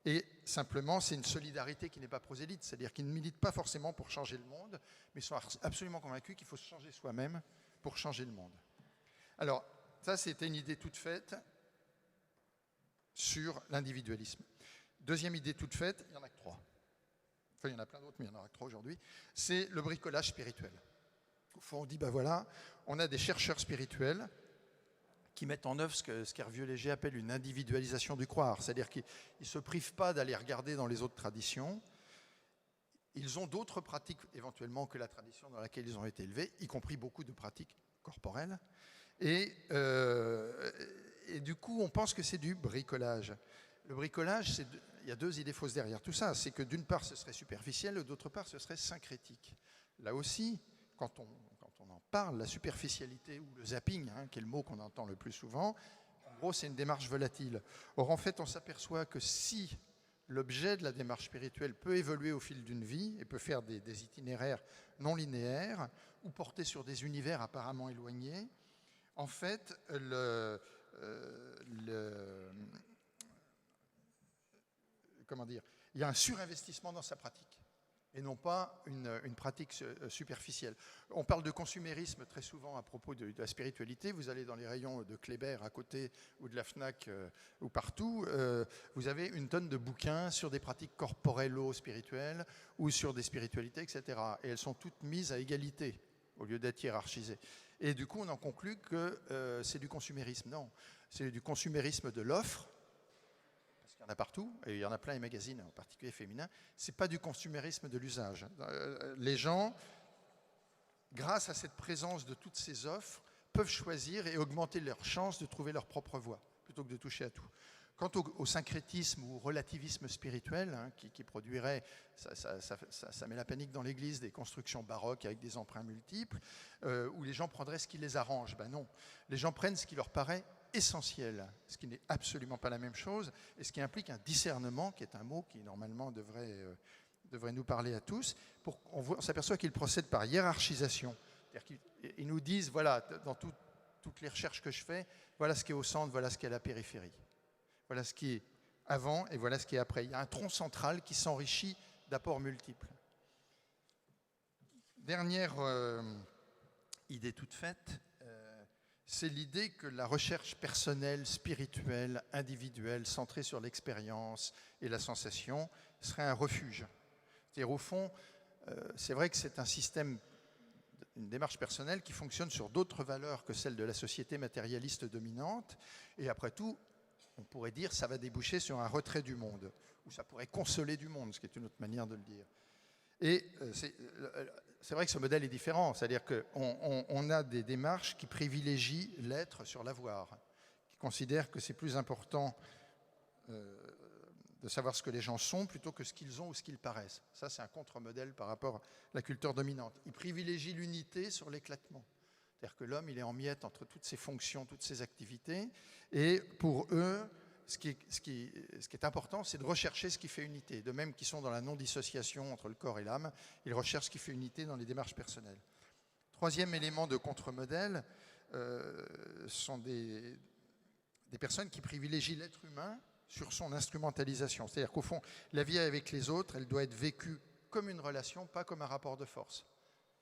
Speaker 3: Et simplement, c'est une solidarité qui n'est pas prosélyte, c'est-à-dire qu'ils ne militent pas forcément pour changer le monde, mais sont absolument convaincus qu'il faut se changer soi-même pour changer le monde. Alors, ça, c'était une idée toute faite sur l'individualisme. Deuxième idée toute faite, il y en a que 3. Enfin, il y en a plein d'autres, mais il y en aura que 3 aujourd'hui. C'est le bricolage spirituel. Au fond, on dit, ben voilà, on a des chercheurs spirituels qui mettent en œuvre ce qu'Hervieux Léger appelle une individualisation du croire. C'est-à-dire qu'ils ne se privent pas d'aller regarder dans les autres traditions. Ils ont d'autres pratiques, éventuellement, que la tradition dans laquelle ils ont été élevés, y compris beaucoup de pratiques corporelles. Et du coup, on pense que c'est du bricolage. Le bricolage, il y a 2 idées fausses derrière tout ça. C'est que d'une part, ce serait superficiel, et d'autre part, ce serait syncrétique. Là aussi, quand on en parle, la superficialité ou le zapping, qui est le mot qu'on entend le plus souvent, en gros, c'est une démarche volatile. Or, en fait, on s'aperçoit que si l'objet de la démarche spirituelle peut évoluer au fil d'une vie et peut faire des itinéraires non linéaires ou porter sur des univers apparemment éloignés, en fait, comment dire, il y a un surinvestissement dans sa pratique et non pas une pratique superficielle. On parle de consumérisme très souvent à propos de la spiritualité. Vous allez dans les rayons de Kléber à côté ou de la Fnac ou partout, vous avez une tonne de bouquins sur des pratiques corporello-spirituelles ou sur des spiritualités, etc. Et elles sont toutes mises à égalité au lieu d'être hiérarchisées. Et du coup, on en conclut que c'est du consumérisme. Non, c'est du consumérisme de l'offre, parce qu'il y en a partout, et il y en a plein les magazines, en particulier féminins. Ce n'est pas du consumérisme de l'usage. Les gens, grâce à cette présence de toutes ces offres, peuvent choisir et augmenter leurs chances de trouver leur propre voie, plutôt que de toucher à tout. Quant au syncrétisme ou au relativisme spirituel, qui produirait, ça met la panique dans l'église, des constructions baroques avec des emprunts multiples, où les gens prendraient ce qui les arrange. Ben non, les gens prennent ce qui leur paraît essentiel, ce qui n'est absolument pas la même chose, et ce qui implique un discernement, qui est un mot qui normalement devrait nous parler à tous. On s'aperçoit qu'ils procèdent par hiérarchisation. C'est-à-dire qu'ils nous disent, voilà, dans toutes les recherches que je fais, voilà ce qui est au centre, voilà ce qui est à la périphérie. Voilà ce qui est avant et voilà ce qui est après. Il y a un tronc central qui s'enrichit d'apports multiples. Dernière idée toute faite, c'est l'idée que la recherche personnelle, spirituelle, individuelle, centrée sur l'expérience et la sensation, serait un refuge. C'est-à-dire, au fond, c'est vrai que c'est un système, une démarche personnelle qui fonctionne sur d'autres valeurs que celles de la société matérialiste dominante. Et après tout, on pourrait dire que ça va déboucher sur un retrait du monde, ou ça pourrait consoler du monde, ce qui est une autre manière de le dire. Et c'est vrai que ce modèle est différent, c'est-à-dire qu'on a des démarches qui privilégient l'être sur l'avoir, qui considèrent que c'est plus important de savoir ce que les gens sont plutôt que ce qu'ils ont ou ce qu'ils paraissent. Ça, c'est un contre-modèle par rapport à la culture dominante. Ils privilégient l'unité sur l'éclatement. C'est-à-dire que l'homme, il est en miettes entre toutes ses fonctions, toutes ses activités, et pour eux, ce qui est important, c'est de rechercher ce qui fait unité. De même qu'ils sont dans la non-dissociation entre le corps et l'âme, ils recherchent ce qui fait unité dans les démarches personnelles. Troisième élément de contre-modèle sont des personnes qui privilégient l'être humain sur son instrumentalisation. C'est-à-dire qu'au fond, la vie avec les autres, elle doit être vécue comme une relation, pas comme un rapport de force.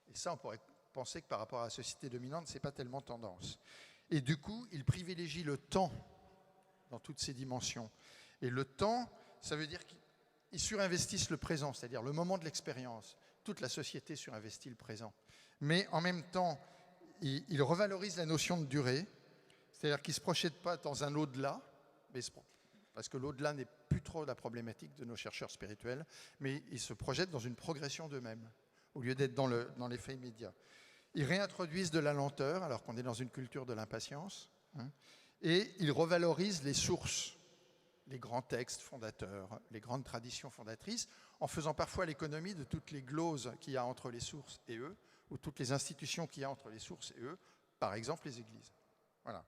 Speaker 3: Et ça, on pourrait penser que par rapport à la société dominante, ce n'est pas tellement tendance. Et du coup, ils privilégient le temps dans toutes ses dimensions. Et le temps, ça veut dire qu'ils surinvestissent le présent, c'est-à-dire le moment de l'expérience. Toute la société surinvestit le présent. Mais en même temps, ils revalorisent la notion de durée, c'est-à-dire qu'ils ne se projettent pas dans un au-delà, parce que l'au-delà n'est plus trop la problématique de nos chercheurs spirituels, mais ils se projettent dans une progression d'eux-mêmes, au lieu d'être dans l'effet immédiat. Ils réintroduisent de la lenteur, alors qu'on est dans une culture de l'impatience, et ils revalorisent les sources, les grands textes fondateurs, les grandes traditions fondatrices, en faisant parfois l'économie de toutes les gloses qu'il y a entre les sources et eux, ou toutes les institutions qu'il y a entre les sources et eux, par exemple les églises. Voilà.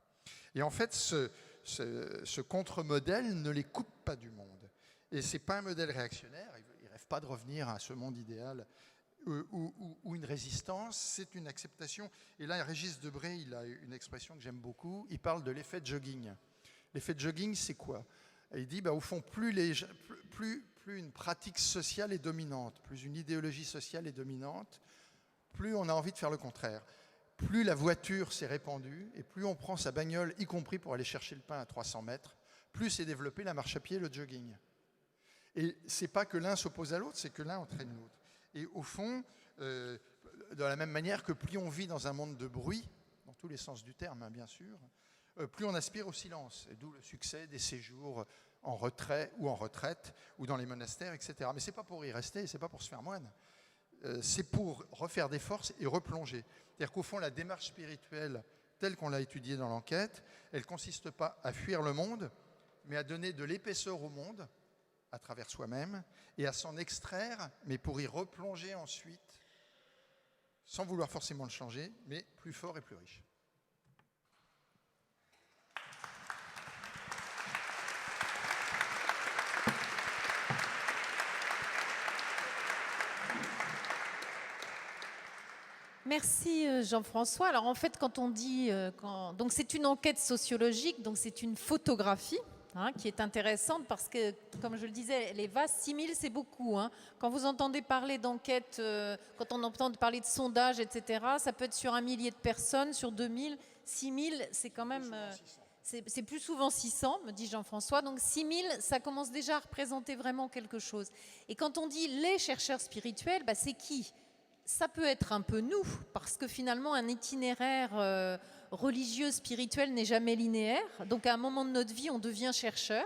Speaker 3: Et en fait, ce contre-modèle ne les coupe pas du monde. Et ce n'est pas un modèle réactionnaire, ils ne rêvent pas de revenir à ce monde idéal ou une résistance, c'est une acceptation. Et là, Régis Debray, il a une expression que j'aime beaucoup, il parle de l'effet de jogging. L'effet de jogging, c'est quoi? Il dit, au fond, plus une pratique sociale est dominante, plus une idéologie sociale est dominante, plus on a envie de faire le contraire. Plus la voiture s'est répandue, et plus on prend sa bagnole, y compris pour aller chercher le pain à 300 mètres, plus s'est développé la marche à pied et le jogging. Et ce n'est pas que l'un s'oppose à l'autre, c'est que l'un entraîne l'autre. Et au fond, de la même manière que plus on vit dans un monde de bruit, dans tous les sens du terme, bien sûr, plus on aspire au silence. Et d'où le succès des séjours en retrait ou en retraite, ou dans les monastères, etc. Mais ce n'est pas pour y rester, ce n'est pas pour se faire moine. C'est pour refaire des forces et replonger. C'est-à-dire qu'au fond, la démarche spirituelle, telle qu'on l'a étudiée dans l'enquête, elle ne consiste pas à fuir le monde, mais à donner de l'épaisseur au monde, à travers soi-même, et à s'en extraire, mais pour y replonger ensuite, sans vouloir forcément le changer, mais plus fort et plus riche.
Speaker 2: Merci Jean-François. Alors en fait, quand on dit, donc c'est une enquête sociologique, donc c'est une photographie qui est intéressante parce que, comme je le disais, elle est vaste. 6000, c'est beaucoup. Quand vous entendez parler d'enquête, quand on entend parler de sondage, etc., ça peut être sur 1 millier de personnes, sur 2000, 6000, c'est quand même... c'est plus souvent 600, me dit Jean-François. Donc 6000, ça commence déjà à représenter vraiment quelque chose. Et quand on dit les chercheurs spirituels, c'est qui ? Ça peut être un peu nous, parce que finalement, un itinéraire religieux, spirituel n'est jamais linéaire. Donc, à un moment de notre vie, on devient chercheur.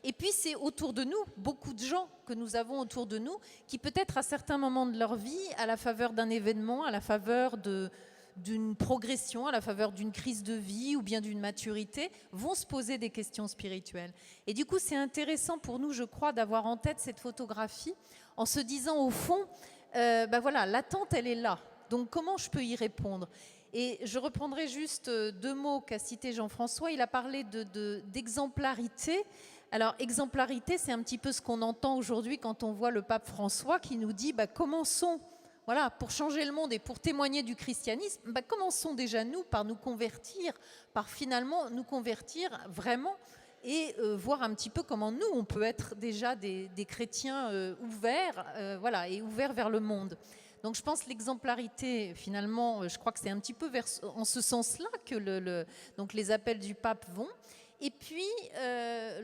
Speaker 2: Et puis, c'est autour de nous, beaucoup de gens que nous avons autour de nous, qui peut-être à certains moments de leur vie, à la faveur d'un événement, à la faveur d'une progression, à la faveur d'une crise de vie ou bien d'une maturité, vont se poser des questions spirituelles. Et du coup, c'est intéressant pour nous, je crois, d'avoir en tête cette photographie, en se disant, au fond, voilà, l'attente, elle est là. Donc, comment je peux y répondre ? Et je reprendrai juste 2 mots qu'a cité Jean-François. Il a parlé d'exemplarité. Alors, exemplarité, c'est un petit peu ce qu'on entend aujourd'hui quand on voit le pape François qui nous dit commençons, voilà, pour changer le monde et pour témoigner du christianisme, commençons déjà nous par nous convertir, par finalement nous convertir vraiment et voir un petit peu comment nous, on peut être déjà des chrétiens ouverts, voilà, et ouverts vers le monde. Donc je pense l'exemplarité, finalement, je crois que c'est un petit peu en ce sens-là que donc les appels du pape vont. Et puis,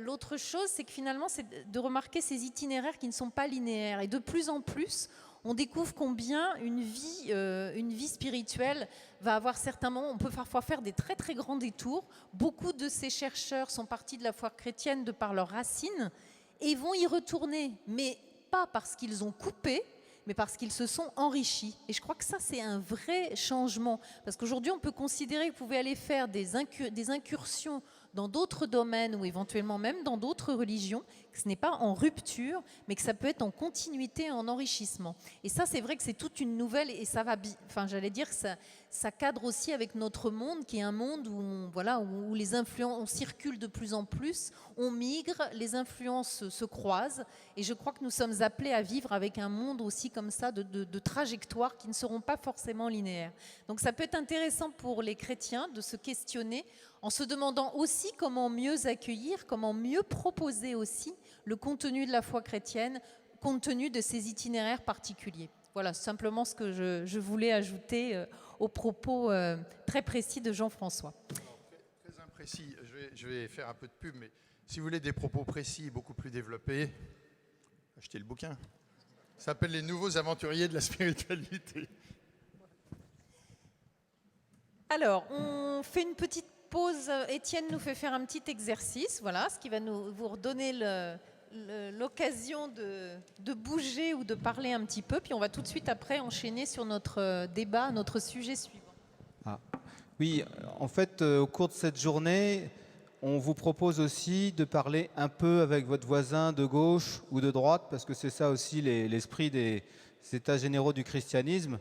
Speaker 2: l'autre chose, c'est que finalement, c'est de remarquer ces itinéraires qui ne sont pas linéaires. Et de plus en plus, on découvre combien une vie spirituelle va avoir certains moments. On peut parfois faire des très très grands détours. Beaucoup de ces chercheurs sont partis de la foi chrétienne de par leurs racines et vont y retourner, mais pas parce qu'ils ont coupé, mais parce qu'ils se sont enrichis. Et je crois que ça, c'est un vrai changement. Parce qu'aujourd'hui, on peut considérer que vous pouvez aller faire des incursions dans d'autres domaines ou éventuellement même dans d'autres religions, que ce n'est pas en rupture, mais que ça peut être en continuité, en enrichissement. Et ça, c'est vrai que c'est toute une nouvelle, et ça va, enfin, j'allais dire que ça cadre aussi avec notre monde, qui est un monde où les influences, on circule de plus en plus, on migre, les influences se croisent, et je crois que nous sommes appelés à vivre avec un monde aussi comme ça, de trajectoires qui ne seront pas forcément linéaires. Donc ça peut être intéressant pour les chrétiens de se questionner en se demandant aussi comment mieux accueillir, comment mieux proposer aussi le contenu de la foi chrétienne, compte tenu de ces itinéraires particuliers. Voilà, simplement ce que je voulais ajouter aux propos très précis de Jean-François.
Speaker 3: Très imprécis, je vais faire un peu de pub, mais si vous voulez des propos précis, beaucoup plus développés, achetez le bouquin. Ça s'appelle « Les nouveaux aventuriers de la spiritualité ».
Speaker 2: Alors, on fait une petite pause. Étienne nous fait faire un petit exercice, voilà, ce qui va vous redonner l'occasion de bouger ou de parler un petit peu. Puis on va tout de suite après enchaîner sur notre débat, notre sujet suivant.
Speaker 1: Oui, en fait, au cours de cette journée, on vous propose aussi de parler un peu avec votre voisin de gauche ou de droite, parce que c'est ça aussi l'esprit des états généraux du christianisme.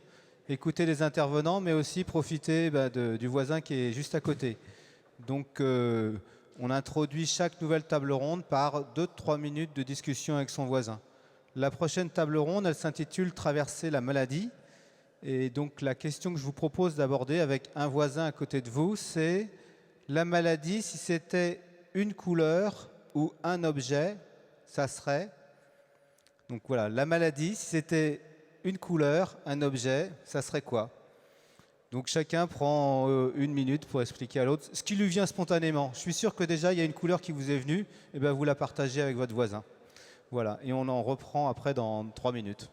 Speaker 1: Écouter les intervenants, mais aussi profiter du voisin qui est juste à côté. Donc, on introduit chaque nouvelle table ronde par 2-3 minutes de discussion avec son voisin. La prochaine table ronde, elle s'intitule « Traverser la maladie ». Et donc, la question que je vous propose d'aborder avec un voisin à côté de vous, c'est la maladie, si c'était une couleur ou un objet, ça serait... Donc voilà, la maladie, si c'était une couleur, un objet, ça serait quoi ? Donc chacun prend 1 minute pour expliquer à l'autre ce qui lui vient spontanément. Je suis sûr que déjà il y a une couleur qui vous est venue, et bien vous la partagez avec votre voisin. Voilà, et on en reprend après dans 3 minutes.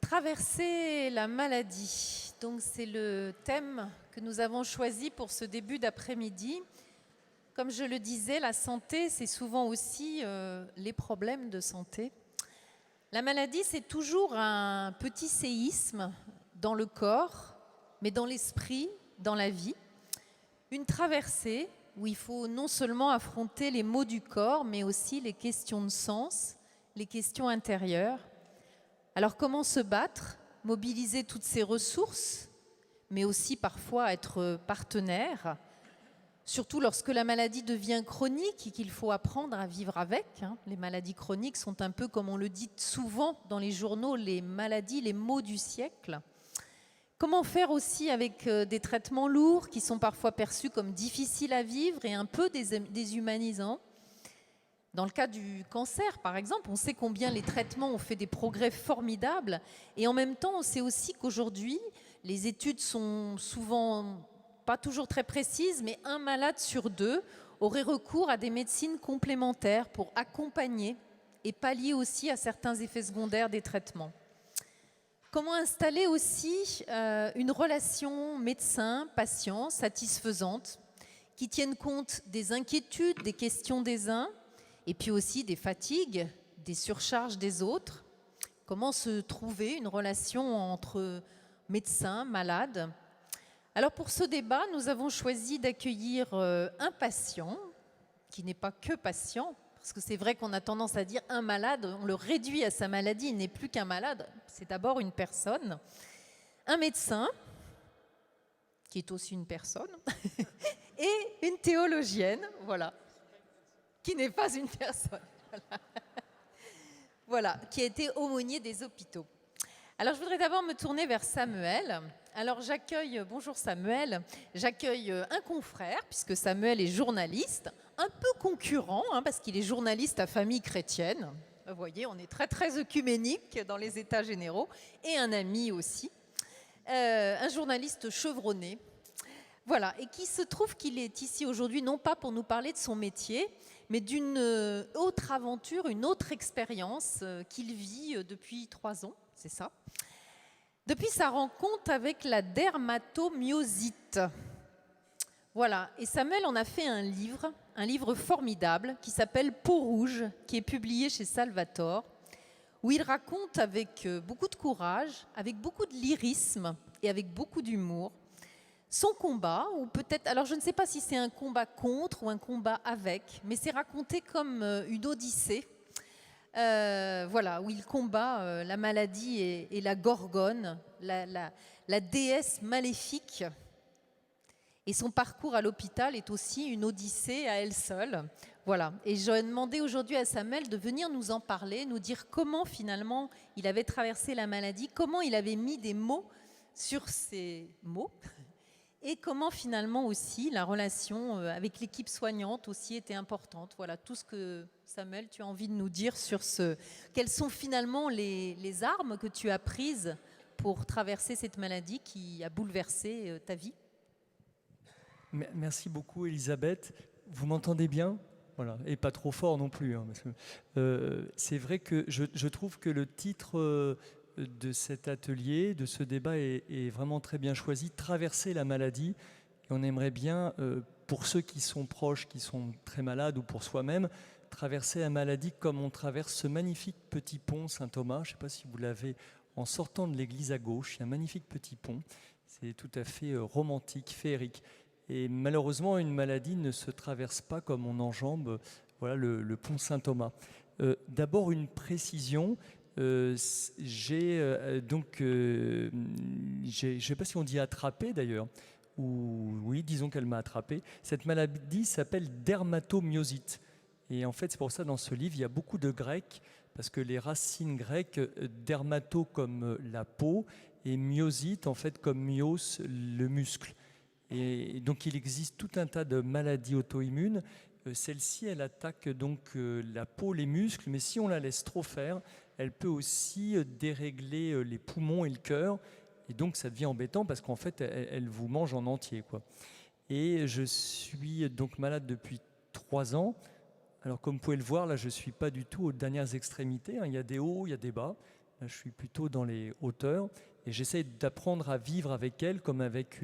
Speaker 2: Traverser la maladie, donc c'est le thème que nous avons choisi pour ce début d'après-midi. Comme je le disais, la santé, c'est souvent aussi les problèmes de santé. La maladie, c'est toujours un petit séisme dans le corps, mais dans l'esprit, dans la vie. Une traversée où il faut non seulement affronter les maux du corps, mais aussi les questions de sens, les questions intérieures. Alors comment se battre, mobiliser toutes ces ressources, mais aussi parfois être partenaire, surtout lorsque la maladie devient chronique et qu'il faut apprendre à vivre avec. Les maladies chroniques sont un peu, comme on le dit souvent dans les journaux, les maladies, les maux du siècle. Comment faire aussi avec des traitements lourds qui sont parfois perçus comme difficiles à vivre et un peu déshumanisants. Dans le cas du cancer, par exemple, on sait combien les traitements ont fait des progrès formidables. Et en même temps, on sait aussi qu'aujourd'hui, les études sont souvent pas toujours très précises, mais 1 malade sur 2 aurait recours à des médecines complémentaires pour accompagner et pallier aussi à certains effets secondaires des traitements. Comment installer aussi une relation médecin-patient satisfaisante qui tienne compte des inquiétudes, des questions des uns, et puis aussi des fatigues, des surcharges des autres. Comment se trouver une relation entre médecins, malades. Alors pour ce débat, nous avons choisi d'accueillir un patient, qui n'est pas que patient, parce que c'est vrai qu'on a tendance à dire un malade, on le réduit à sa maladie, il n'est plus qu'un malade, c'est d'abord une personne. Un médecin, qui est aussi une personne, et une théologienne, voilà, qui n'est pas une personne. Voilà, qui a été aumônier des hôpitaux. Alors, je voudrais d'abord me tourner vers Samuel. Alors, bonjour Samuel, j'accueille un confrère, puisque Samuel est journaliste, un peu concurrent, parce qu'il est journaliste à famille chrétienne. Vous voyez, on est très, très œcuménique dans les états généraux, et un ami aussi, un journaliste chevronné. Voilà, et qui se trouve qu'il est ici aujourd'hui, non pas pour nous parler de son métier, mais d'une autre aventure, une autre expérience qu'il vit depuis 3 ans, c'est ça. Depuis sa rencontre avec la dermatomyosite. Voilà, et Samuel en a fait un livre formidable qui s'appelle Peau rouge, qui est publié chez Salvatore, où il raconte avec beaucoup de courage, avec beaucoup de lyrisme et avec beaucoup d'humour, son combat, ou peut-être, alors je ne sais pas si c'est un combat contre ou un combat avec, mais c'est raconté comme une odyssée, voilà, où il combat la maladie et la gorgone, la déesse maléfique. Et son parcours à l'hôpital est aussi une odyssée à elle seule. Voilà. Et j'ai demandé aujourd'hui à Samuel de venir nous en parler, nous dire comment finalement il avait traversé la maladie, comment il avait mis des mots sur ces mots, et comment finalement aussi la relation avec l'équipe soignante aussi était importante. Voilà tout ce que, Samuel, tu as envie de nous dire sur quelles sont finalement les armes que tu as prises pour traverser cette maladie qui a bouleversé ta vie.
Speaker 4: Merci beaucoup Elisabeth. Vous m'entendez bien ? Voilà. Et pas trop fort non plus. Parce que, c'est vrai que je trouve que le titre de cet atelier, de ce débat est vraiment très bien choisi. Traverser la maladie. Et on aimerait bien, pour ceux qui sont proches, qui sont très malades ou pour soi-même, traverser la maladie comme on traverse ce magnifique petit pont Saint-Thomas. Je ne sais pas si vous l'avez en sortant de l'église à gauche. Il y a un magnifique petit pont. C'est tout à fait romantique, féerique. Et malheureusement, une maladie ne se traverse pas comme on enjambe le pont Saint-Thomas. D'abord, une précision. Je ne sais pas si on dit attrapé d'ailleurs, ou oui, disons qu'elle m'a attrapé. Cette maladie s'appelle dermatomyosite. Et en fait, c'est pour ça dans ce livre, il y a beaucoup de grec, parce que les racines grecques, dermato comme la peau, et myosite en fait comme myos, le muscle. Et donc il existe tout un tas de maladies auto-immunes. Celle-ci, elle attaque donc la peau, les muscles, mais si on la laisse trop faire, elle peut aussi dérégler les poumons et le cœur. Et donc ça devient embêtant parce qu'en fait, elle vous mange en entier, quoi. Et je suis donc malade depuis 3 ans. Alors comme vous pouvez le voir, là je ne suis pas du tout aux dernières extrémités. Il y a des hauts, il y a des bas. Là, je suis plutôt dans les hauteurs. Et j'essaie d'apprendre à vivre avec elle comme avec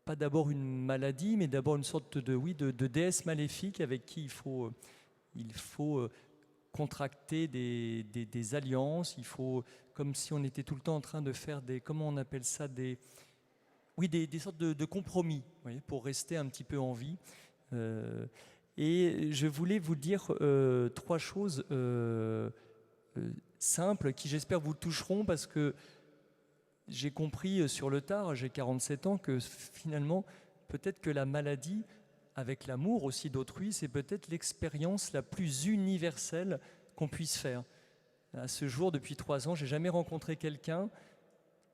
Speaker 4: pas d'abord une maladie, mais d'abord une sorte de déesse maléfique avec qui il faut contracter des alliances. Il faut, comme si on était tout le temps en train de faire comment on appelle ça, des sortes de compromis, vous voyez, pour rester un petit peu en vie. Et je voulais vous dire 3 choses simples qui, j'espère, vous toucheront parce que j'ai compris sur le tard, j'ai 47 ans, que finalement, peut-être que la maladie, avec l'amour aussi d'autrui, c'est peut-être l'expérience la plus universelle qu'on puisse faire. À ce jour, depuis 3 ans, je n'ai jamais rencontré quelqu'un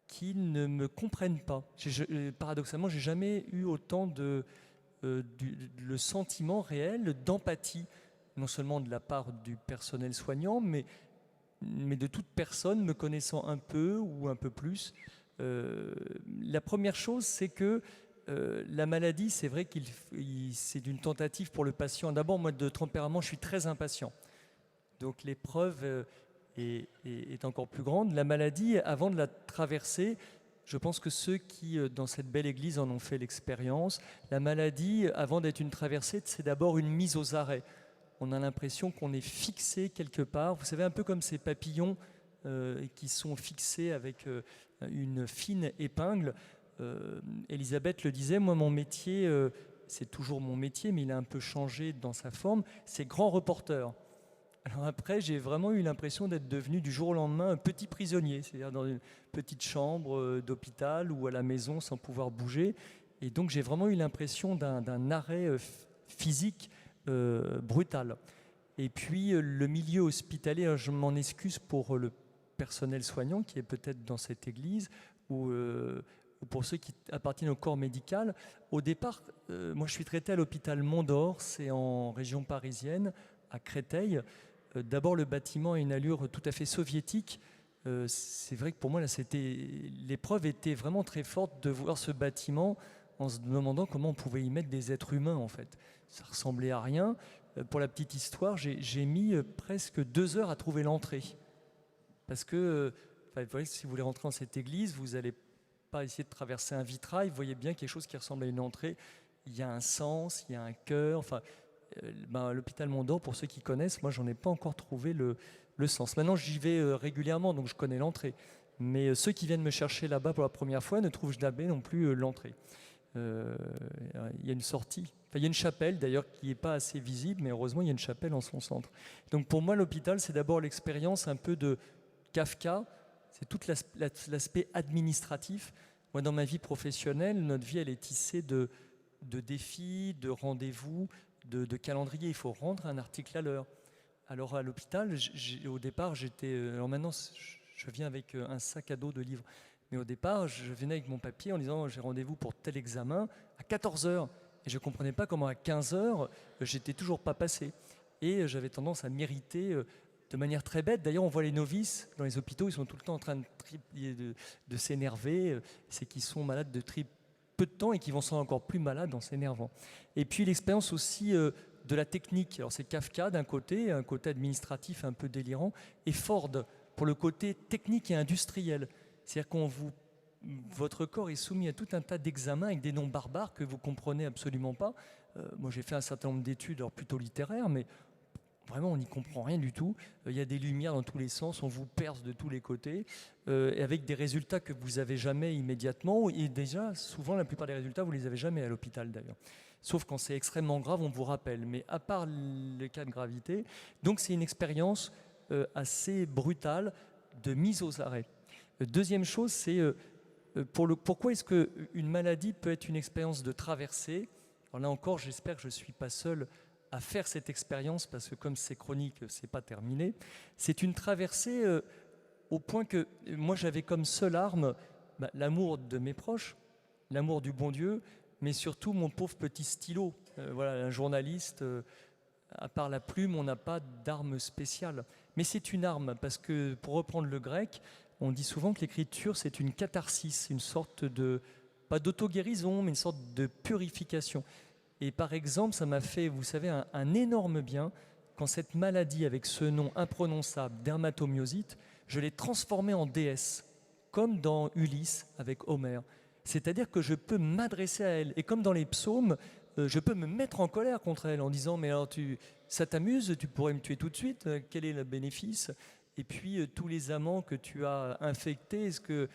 Speaker 4: qui ne me comprenne pas. Paradoxalement, je n'ai jamais eu autant le sentiment réel d'empathie, non seulement de la part du personnel soignant, mais de toute personne me connaissant un peu ou un peu plus. La première chose, c'est que la maladie, c'est vrai que c'est une tentative pour le patient. D'abord, moi, de tempérament, je suis très impatient. Donc l'épreuve est encore plus grande. La maladie, avant de la traverser, je pense que ceux qui, dans cette belle église, en ont fait l'expérience, la maladie, avant d'être une traversée, c'est d'abord une mise aux arrêts. On a l'impression qu'on est fixé quelque part. Vous savez, un peu comme ces papillons qui sont fixés avec une fine épingle. Elisabeth le disait, moi, mon métier, c'est toujours mon métier, mais il a un peu changé dans sa forme, c'est grand reporter. Alors après, j'ai vraiment eu l'impression d'être devenu du jour au lendemain un petit prisonnier, c'est-à-dire dans une petite chambre d'hôpital ou à la maison sans pouvoir bouger. Et donc j'ai vraiment eu l'impression d'un arrêt physique brutal. Et puis le milieu hospitalier, alors je m'en excuse pour le personnel soignant qui est peut-être dans cette église, ou pour ceux qui appartiennent au corps médical. Au départ, moi je suis traité à l'hôpital Mont-d'Or, c'est en région parisienne, à Créteil. D'abord, le bâtiment a une allure tout à fait soviétique. C'est vrai que pour moi, là, l'épreuve était vraiment très forte de voir ce bâtiment en se demandant comment on pouvait y mettre des êtres humains, en fait. Ça ressemblait à rien. Pour la petite histoire, j'ai mis presque 2 heures à trouver l'entrée. Parce que, vous voyez, si vous voulez rentrer dans cette église, vous n'allez pas essayer de traverser un vitrail. Vous voyez bien quelque chose qui ressemble à une entrée. Il y a un sens, il y a un cœur. Enfin, l'hôpital Mont-d'Or, pour ceux qui connaissent, moi, j'en ai pas encore trouvé le sens. Maintenant, j'y vais régulièrement, donc je connais l'entrée. Mais ceux qui viennent me chercher là-bas pour la première fois ne trouvent jamais non plus l'entrée. Il y a une sortie. Enfin, il y a une chapelle d'ailleurs qui n'est pas assez visible, mais heureusement il y a une chapelle en son centre. Donc pour moi l'hôpital c'est d'abord l'expérience un peu de Kafka, c'est tout l'aspect administratif. Moi dans ma vie professionnelle, notre vie elle est tissée de défis, de rendez-vous, de calendrier. Il faut rendre un article à l'heure. Alors à l'hôpital, au départ j'étais... alors maintenant je viens avec un sac à dos de livres. Mais au départ, je venais avec mon papier en disant j'ai rendez-vous pour tel examen à 14h. Et je ne comprenais pas comment à 15h, j'étais toujours pas passé. Et j'avais tendance à m'irriter de manière très bête. D'ailleurs, on voit les novices dans les hôpitaux, ils sont tout le temps en train de s'énerver. C'est qu'ils sont malades depuis peu de temps et qu'ils vont s'en encore plus malades en s'énervant. Et puis l'expérience aussi de la technique. Alors c'est Kafka d'un côté, un côté administratif un peu délirant, et Ford pour le côté technique et industriel. C'est-à-dire votre corps est soumis à tout un tas d'examens avec des noms barbares que vous ne comprenez absolument pas. Moi, j'ai fait un certain nombre d'études, alors plutôt littéraires, mais vraiment, on n'y comprend rien du tout. Il y a des lumières dans tous les sens, on vous perce de tous les côtés, et avec des résultats que vous n'avez jamais immédiatement. Et déjà, souvent, la plupart des résultats, vous ne les avez jamais à l'hôpital, d'ailleurs. Sauf quand c'est extrêmement grave, on vous rappelle. Mais à part les cas de gravité, donc c'est une expérience assez brutale de mise aux arrêts. Deuxième chose, c'est pourquoi est-ce qu'une maladie peut être une expérience de traversée. Alors là encore, j'espère que je ne suis pas seul à faire cette expérience, parce que comme c'est chronique, ce n'est pas terminé. C'est une traversée au point que moi j'avais comme seule arme l'amour de mes proches, l'amour du bon Dieu, mais surtout mon pauvre petit stylo. Voilà, un journaliste, à part la plume, on n'a pas d'arme spéciale. Mais c'est une arme, parce que pour reprendre le grec, on dit souvent que l'écriture, c'est une catharsis, une sorte de, pas d'auto-guérison, mais une sorte de purification. Et par exemple, ça m'a fait, vous savez, un énorme bien quand cette maladie avec ce nom imprononçable, dermatomyosite, je l'ai transformée en déesse, comme dans Ulysse avec Homère. C'est-à-dire que je peux m'adresser à elle. Et comme dans les psaumes, je peux me mettre en colère contre elle en disant « mais alors ça t'amuse, tu pourrais me tuer tout de suite, quel est le bénéfice ?» Et puis tous les amants que tu as infectés, est-ce que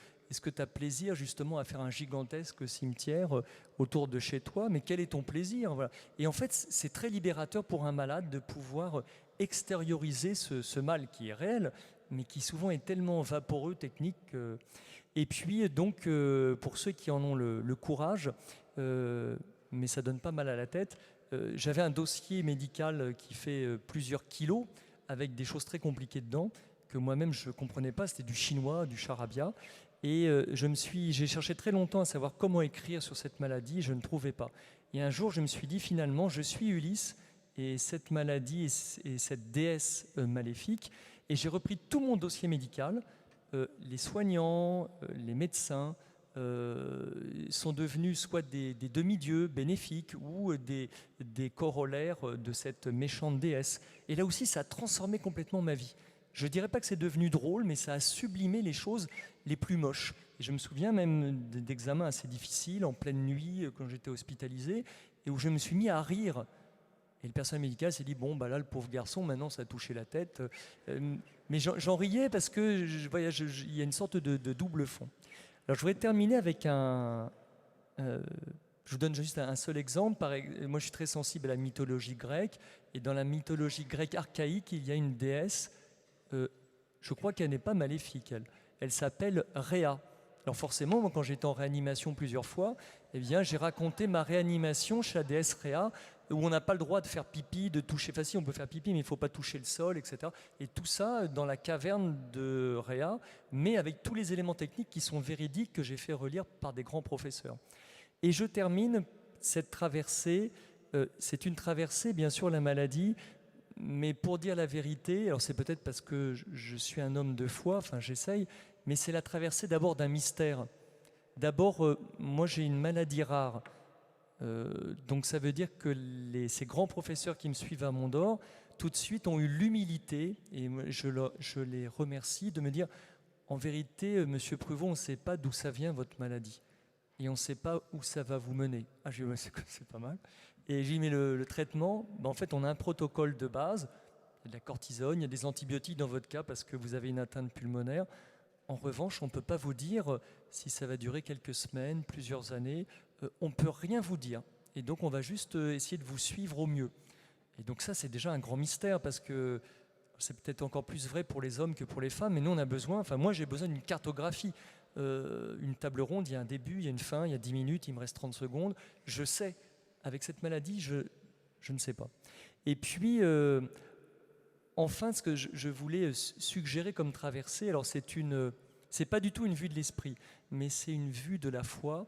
Speaker 4: tu as plaisir justement à faire un gigantesque cimetière autour de chez toi? Mais quel est ton plaisir? Voilà. Et en fait, c'est très libérateur pour un malade de pouvoir extérioriser ce mal qui est réel, mais qui souvent est tellement vaporeux, technique. Et puis donc, pour ceux qui en ont le courage, mais ça donne pas mal à la tête, j'avais un dossier médical qui fait plusieurs kilos, avec des choses très compliquées dedans, que moi-même je ne comprenais pas, c'était du chinois, du charabia. Et j'ai cherché très longtemps à savoir comment écrire sur cette maladie, je ne trouvais pas. Et un jour, je me suis dit, finalement, je suis Ulysse, et cette maladie et cette déesse maléfique, et j'ai repris tout mon dossier médical. Les soignants, les médecins sont devenus soit des demi-dieux bénéfiques ou des corollaires de cette méchante déesse. Et là aussi, ça a transformé complètement ma vie. Je ne dirais pas que c'est devenu drôle, mais ça a sublimé les choses les plus moches. Et je me souviens même d'examens assez difficiles, en pleine nuit, quand j'étais hospitalisé, et où je me suis mis à rire. Et le personnel médical s'est dit, bon, bah là, le pauvre garçon, maintenant, ça a touché la tête. Mais j'en riais parce que il y a une sorte de double fond. Alors, je voudrais terminer avec je vous donne juste un seul exemple. Moi, je suis très sensible à la mythologie grecque. Et dans la mythologie grecque archaïque, il y a une déesse. Je crois qu'elle n'est pas maléfique. Elle s'appelle Rhea. Alors forcément, moi, quand j'étais en réanimation plusieurs fois, eh bien, j'ai raconté ma réanimation chez ADS Réa, où on n'a pas le droit de faire pipi, de toucher, enfin si, on peut faire pipi, mais il ne faut pas toucher le sol, etc. Et tout ça dans la caverne de Réa, mais avec tous les éléments techniques qui sont véridiques, que j'ai fait relire par des grands professeurs. Et je termine cette traversée, c'est une traversée, bien sûr, la maladie, mais pour dire la vérité, alors c'est peut-être parce que je suis un homme de foi, enfin j'essaye, mais c'est la traversée d'abord d'un mystère. D'abord, moi j'ai une maladie rare. Donc ça veut dire que ces grands professeurs qui me suivent à Mont-d'Or, tout de suite ont eu l'humilité, et je les remercie, de me dire, en vérité, Monsieur Pruvot, on ne sait pas d'où ça vient votre maladie. Et on ne sait pas où ça va vous mener. Ah, j'ai dit, c'est pas mal. Et j'ai dit, mais le traitement, en fait, on a un protocole de base, il y a de la cortisone, il y a des antibiotiques dans votre cas parce que vous avez une atteinte pulmonaire. En revanche, on ne peut pas vous dire si ça va durer quelques semaines, plusieurs années. On ne peut rien vous dire. Et donc, on va juste essayer de vous suivre au mieux. Et donc ça, c'est déjà un grand mystère parce que c'est peut-être encore plus vrai pour les hommes que pour les femmes. Mais nous, on a besoin, enfin moi, j'ai besoin d'une cartographie. Une table ronde, il y a un début, il y a une fin, il y a 10 minutes, il me reste 30 secondes. Je sais, avec cette maladie, je ne sais pas. Et puis, enfin, ce que je voulais suggérer comme traversée, alors c'est pas du tout une vue de l'esprit, mais c'est une vue de la foi.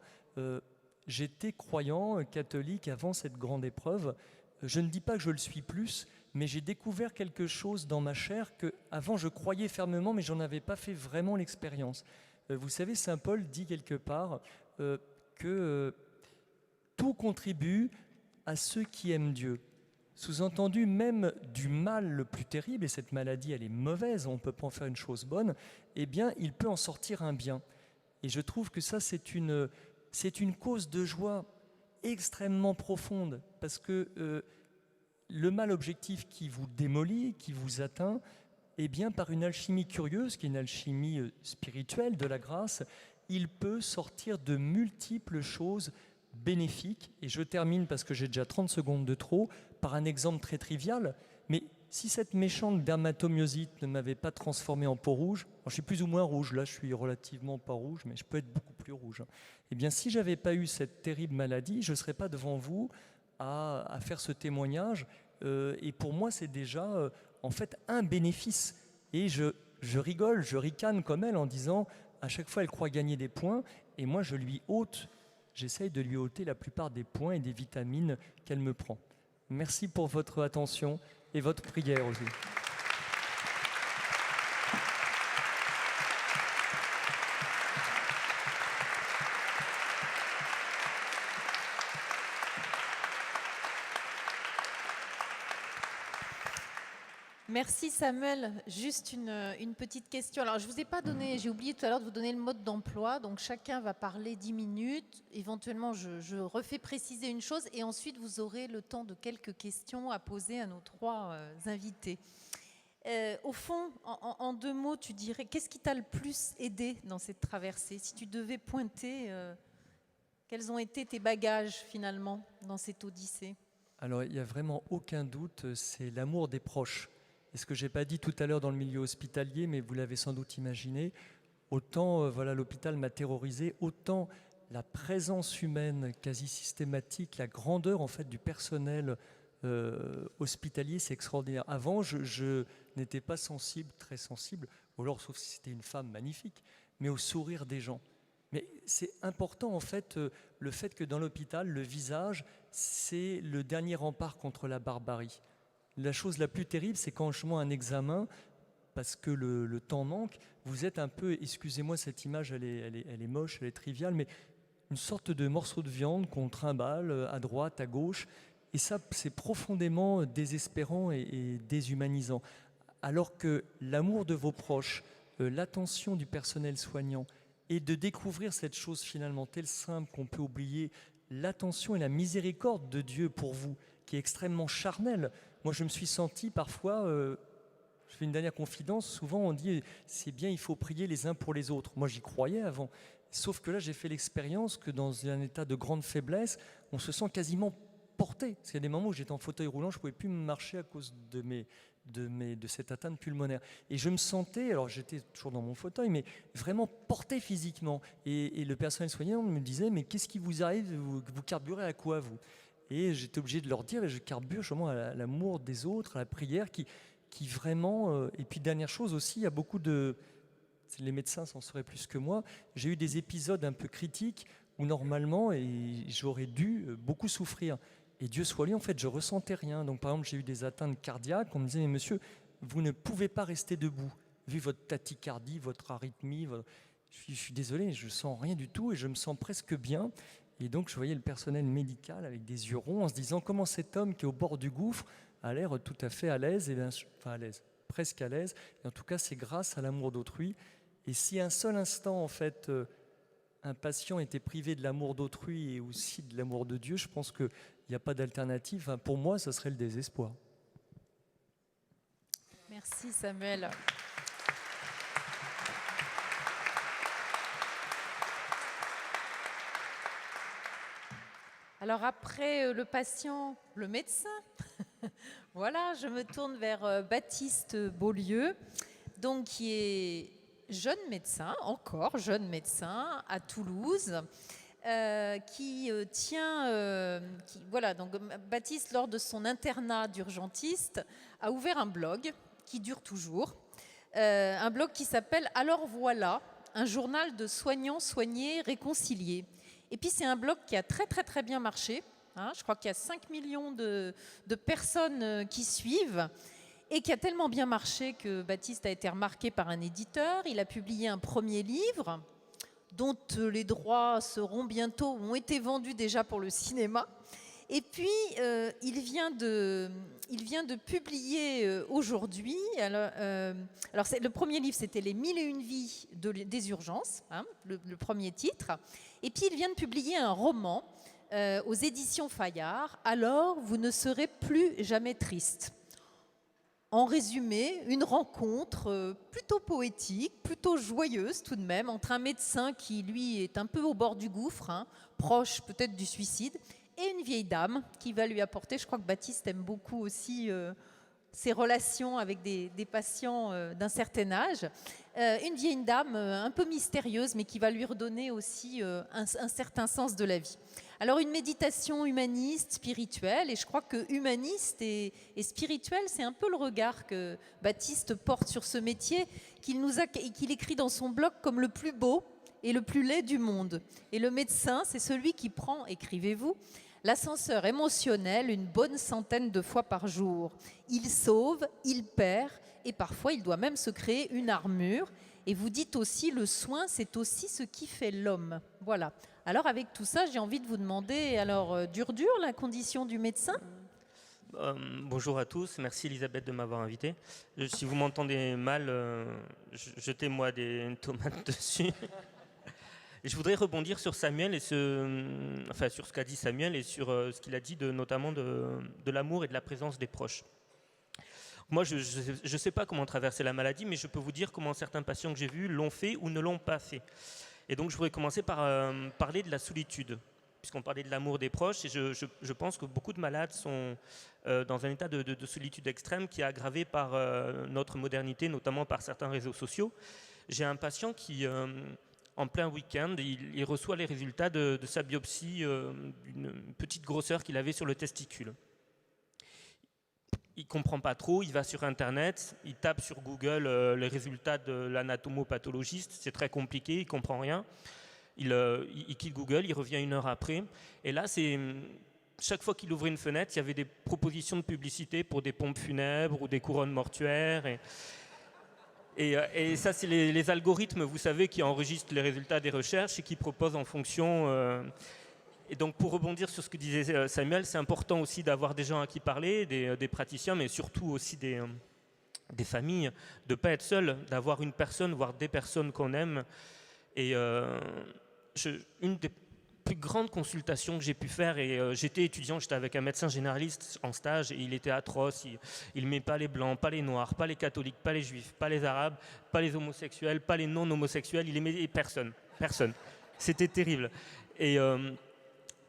Speaker 4: J'étais croyant, catholique avant cette grande épreuve. Je ne dis pas que je le suis plus, mais j'ai découvert quelque chose dans ma chair que avant je croyais fermement, mais j'en avais pas fait vraiment l'expérience. Vous savez, saint Paul dit quelque part que tout contribue à ceux qui aiment Dieu. Sous-entendu, même du mal le plus terrible, et cette maladie elle est mauvaise, on ne peut pas en faire une chose bonne, eh bien il peut en sortir un bien. Et je trouve que ça c'est une cause de joie extrêmement profonde, parce que le mal objectif qui vous démolit, qui vous atteint, eh bien, par une alchimie curieuse, qui est une alchimie spirituelle de la grâce, il peut sortir de multiples choses bénéfiques. Et je termine, parce que j'ai déjà 30 secondes de trop, par un exemple très trivial. Mais si cette méchante dermatomyosite ne m'avait pas transformé en peau rouge, je suis plus ou moins rouge, là je suis relativement pas rouge, mais je peux être beaucoup plus rouge. Eh bien, si je n'avais pas eu cette terrible maladie, je ne serais pas devant vous à faire ce témoignage. Et pour moi, c'est déjà... en fait, un bénéfice. Et je rigole, je ricane comme elle en disant, à chaque fois, elle croit gagner des points, et moi, j'essaye de lui ôter la plupart des points et des vitamines qu'elle me prend. Merci pour votre attention et votre prière aussi.
Speaker 2: Merci Samuel. Juste une petite question. Alors je vous ai pas donné, j'ai oublié tout à l'heure de vous donner le mode d'emploi. Donc chacun va parler 10 minutes. Éventuellement, je refais préciser une chose et ensuite vous aurez le temps de quelques questions à poser à nos trois invités. Au fond, en 2 mots, tu dirais, qu'est-ce qui t'a le plus aidé dans cette traversée? Si tu devais pointer, quels ont été tes bagages finalement dans cette odyssée?
Speaker 4: Alors, il n'y a vraiment aucun doute, c'est l'amour des proches. Et ce que je n'ai pas dit tout à l'heure dans le milieu hospitalier, mais vous l'avez sans doute imaginé, autant l'hôpital m'a terrorisé, autant la présence humaine quasi systématique, la grandeur en fait du personnel hospitalier, c'est extraordinaire. Avant, je n'étais pas sensible, très sensible, ou alors sauf si c'était une femme magnifique, mais au sourire des gens. Mais c'est important en fait, le fait que dans l'hôpital, le visage, c'est le dernier rempart contre la barbarie. La chose la plus terrible, c'est quand je vois un examen, parce que le temps manque, vous êtes un peu, excusez-moi cette image, elle est moche, elle est triviale, mais une sorte de morceau de viande qu'on trimballe à droite, à gauche, et ça, c'est profondément désespérant et déshumanisant. Alors que l'amour de vos proches, l'attention du personnel soignant, et de découvrir cette chose finalement telle simple qu'on peut oublier, l'attention et la miséricorde de Dieu pour vous, qui est extrêmement charnelle. Moi, je me suis senti parfois, je fais une dernière confidence, souvent on dit c'est bien, il faut prier les uns pour les autres. Moi, j'y croyais avant. Sauf que là, j'ai fait l'expérience que dans un état de grande faiblesse, on se sent quasiment porté. Parce qu'il y a des moments où j'étais en fauteuil roulant, je ne pouvais plus marcher à cause de de cette atteinte pulmonaire. Et je me sentais, alors j'étais toujours dans mon fauteuil, mais vraiment porté physiquement. Et le personnel soignant me disait, mais qu'est-ce qui vous arrive, vous carburez à quoi, vous? Et j'étais obligé de leur dire, et je carbure justement à l'amour des autres, à la prière, qui vraiment... et puis dernière chose aussi, il y a beaucoup de... Les médecins s'en sauraient plus que moi. J'ai eu des épisodes un peu critiques où normalement, et j'aurais dû beaucoup souffrir. Et Dieu soit loué, en fait, je ressentais rien. Donc, par exemple, j'ai eu des atteintes cardiaques. On me disait, mais monsieur, vous ne pouvez pas rester debout. Vu votre tachycardie, votre arythmie, je suis désolé, je ne sens rien du tout et je me sens presque bien. Et donc, je voyais le personnel médical avec des yeux ronds en se disant comment cet homme qui est au bord du gouffre a l'air tout à fait à l'aise, enfin à l'aise, presque à l'aise. Et en tout cas, c'est grâce à l'amour d'autrui. Et si un seul instant, en fait, un patient était privé de l'amour d'autrui et aussi de l'amour de Dieu, je pense qu'il n'y a pas d'alternative. Enfin, pour moi, ce serait le désespoir.
Speaker 2: Merci Samuel. Alors après le patient, le médecin, voilà, je me tourne vers Baptiste Beaulieu, donc qui est jeune médecin, encore jeune médecin à Toulouse, voilà, donc Baptiste, lors de son internat d'urgentiste, a ouvert un blog qui dure toujours, un blog qui s'appelle « Alors voilà, un journal de soignants soignés réconciliés ». Et puis c'est un blog qui a très très très bien marché, hein, je crois qu'il y a 5 millions de personnes qui suivent, et qui a tellement bien marché que Baptiste a été remarqué par un éditeur. Il a publié un premier livre dont les droits ont été vendus déjà pour le cinéma. Et puis, il vient de publier aujourd'hui. Alors le premier livre, c'était Les 1001 vies des urgences, hein, le premier titre. Et puis, il vient de publier un roman aux éditions Fayard. Alors, vous ne serez plus jamais triste. En résumé, une rencontre plutôt poétique, plutôt joyeuse tout de même, entre un médecin qui, lui, est un peu au bord du gouffre, hein, proche peut-être du suicide, et une vieille dame qui va lui apporter, je crois que Baptiste aime beaucoup aussi ses relations avec des patients d'un certain âge, une vieille dame un peu mystérieuse, mais qui va lui redonner aussi un certain sens de la vie. Alors une méditation humaniste, spirituelle, et je crois que humaniste et spirituel, c'est un peu le regard que Baptiste porte sur ce métier, qu'il écrit dans son blog comme le plus beau et le plus laid du monde. Et le médecin, c'est celui qui prend, écrivez-vous, l'ascenseur émotionnel une bonne centaine de fois par jour. Il sauve, il perd, et parfois il doit même se créer une armure. Et vous dites aussi, le soin, c'est aussi ce qui fait l'homme. Voilà. Alors avec tout ça, j'ai envie de vous demander, alors dur la condition du médecin ?
Speaker 5: Bonjour à tous, merci Elisabeth de m'avoir invité. Si vous m'entendez mal, jetez-moi des tomates dessus. Et je voudrais rebondir sur Samuel, sur ce qu'a dit Samuel et sur ce qu'il a dit notamment de l'amour et de la présence des proches. Moi, je ne sais pas comment traverser la maladie, mais je peux vous dire comment certains patients que j'ai vus l'ont fait ou ne l'ont pas fait. Et donc, je voudrais commencer par parler de la solitude, puisqu'on parlait de l'amour des proches. Et je pense que beaucoup de malades sont dans un état de solitude extrême qui est aggravé par notre modernité, notamment par certains réseaux sociaux. J'ai un patient qui, en plein week-end, il reçoit les résultats de sa biopsie d'une petite grosseur qu'il avait sur le testicule. Il ne comprend pas trop, il va sur Internet, il tape sur Google les résultats de l'anatomopathologiste, c'est très compliqué, il ne comprend rien. Il quitte Google, il revient 1 heure après. Et là, chaque fois qu'il ouvrait une fenêtre, il y avait des propositions de publicité pour des pompes funèbres ou des couronnes mortuaires. Et ça, c'est les algorithmes, vous savez, qui enregistrent les résultats des recherches et qui proposent en fonction... Et donc, pour rebondir sur ce que disait Samuel, c'est important aussi d'avoir des gens à qui parler, des praticiens, mais surtout aussi des familles, de ne pas être seul, d'avoir une personne, voire des personnes qu'on aime. Et une des plus grandes consultations que j'ai pu faire, et j'étais étudiant, j'étais avec un médecin généraliste en stage, et il était atroce, il ne met pas les blancs, pas les noirs, pas les catholiques, pas les juifs, pas les arabes, pas les homosexuels, pas les non-homosexuels, il aimait personne. C'était terrible. Et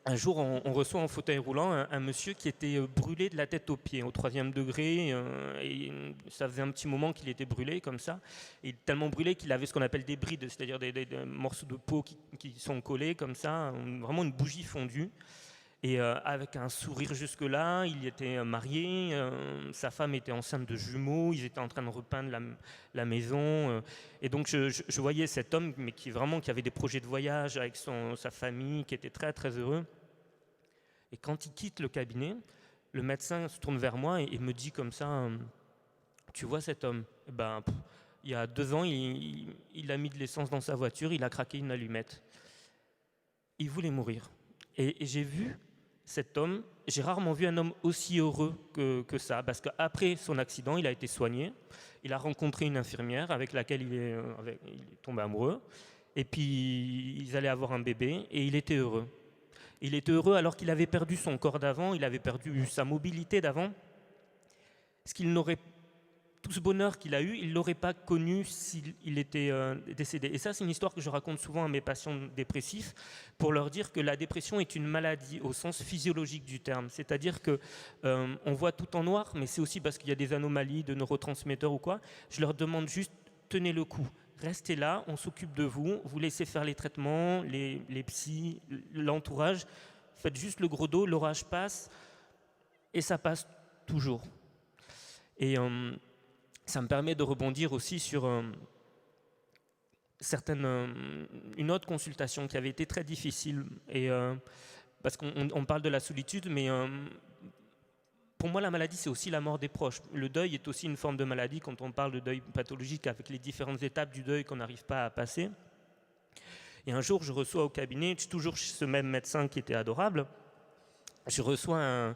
Speaker 5: un jour, on reçoit en fauteuil roulant un monsieur qui était brûlé de la tête aux pieds, au 3e degré. Et ça faisait un petit moment qu'il était brûlé comme ça. Et tellement brûlé qu'il avait ce qu'on appelle des brides, c'est-à-dire des morceaux de peau qui sont collés comme ça, vraiment une bougie fondue. Et avec un sourire jusque-là, il était marié, sa femme était enceinte de jumeaux, ils étaient en train de repeindre la maison. Et donc je voyais cet homme, mais qui avait des projets de voyage avec sa famille, qui était très très heureux. Et quand il quitte le cabinet, le médecin se tourne vers moi et me dit comme ça, tu vois cet homme, il y a 2 ans, il a mis de l'essence dans sa voiture, il a craqué une allumette. Il voulait mourir. Et j'ai vu cet homme, j'ai rarement vu un homme aussi heureux que ça, parce qu'après son accident, il a été soigné, il a rencontré une infirmière avec laquelle il est tombé amoureux, et puis ils allaient avoir un bébé, et il était heureux. Il était heureux alors qu'il avait perdu son corps d'avant, il avait perdu sa mobilité d'avant, ce qu'il n'aurait tout ce bonheur qu'il a eu, il ne l'aurait pas connu s'il était décédé. Et ça, c'est une histoire que je raconte souvent à mes patients dépressifs pour leur dire que la dépression est une maladie au sens physiologique du terme. C'est-à-dire qu'on voit tout en noir, mais c'est aussi parce qu'il y a des anomalies de neurotransmetteurs ou quoi. Je leur demande juste, tenez le coup. Restez là, on s'occupe de vous, vous laissez faire les traitements, les psys, l'entourage. Faites juste le gros dos, l'orage passe, et ça passe toujours. Et ça me permet de rebondir aussi sur une autre consultation qui avait été très difficile. Et, parce qu'on parle de la solitude, mais pour moi, la maladie, c'est aussi la mort des proches. Le deuil est aussi une forme de maladie quand on parle de deuil pathologique avec les différentes étapes du deuil qu'on n'arrive pas à passer. Et un jour, je reçois au cabinet, toujours chez ce même médecin qui était adorable, je reçois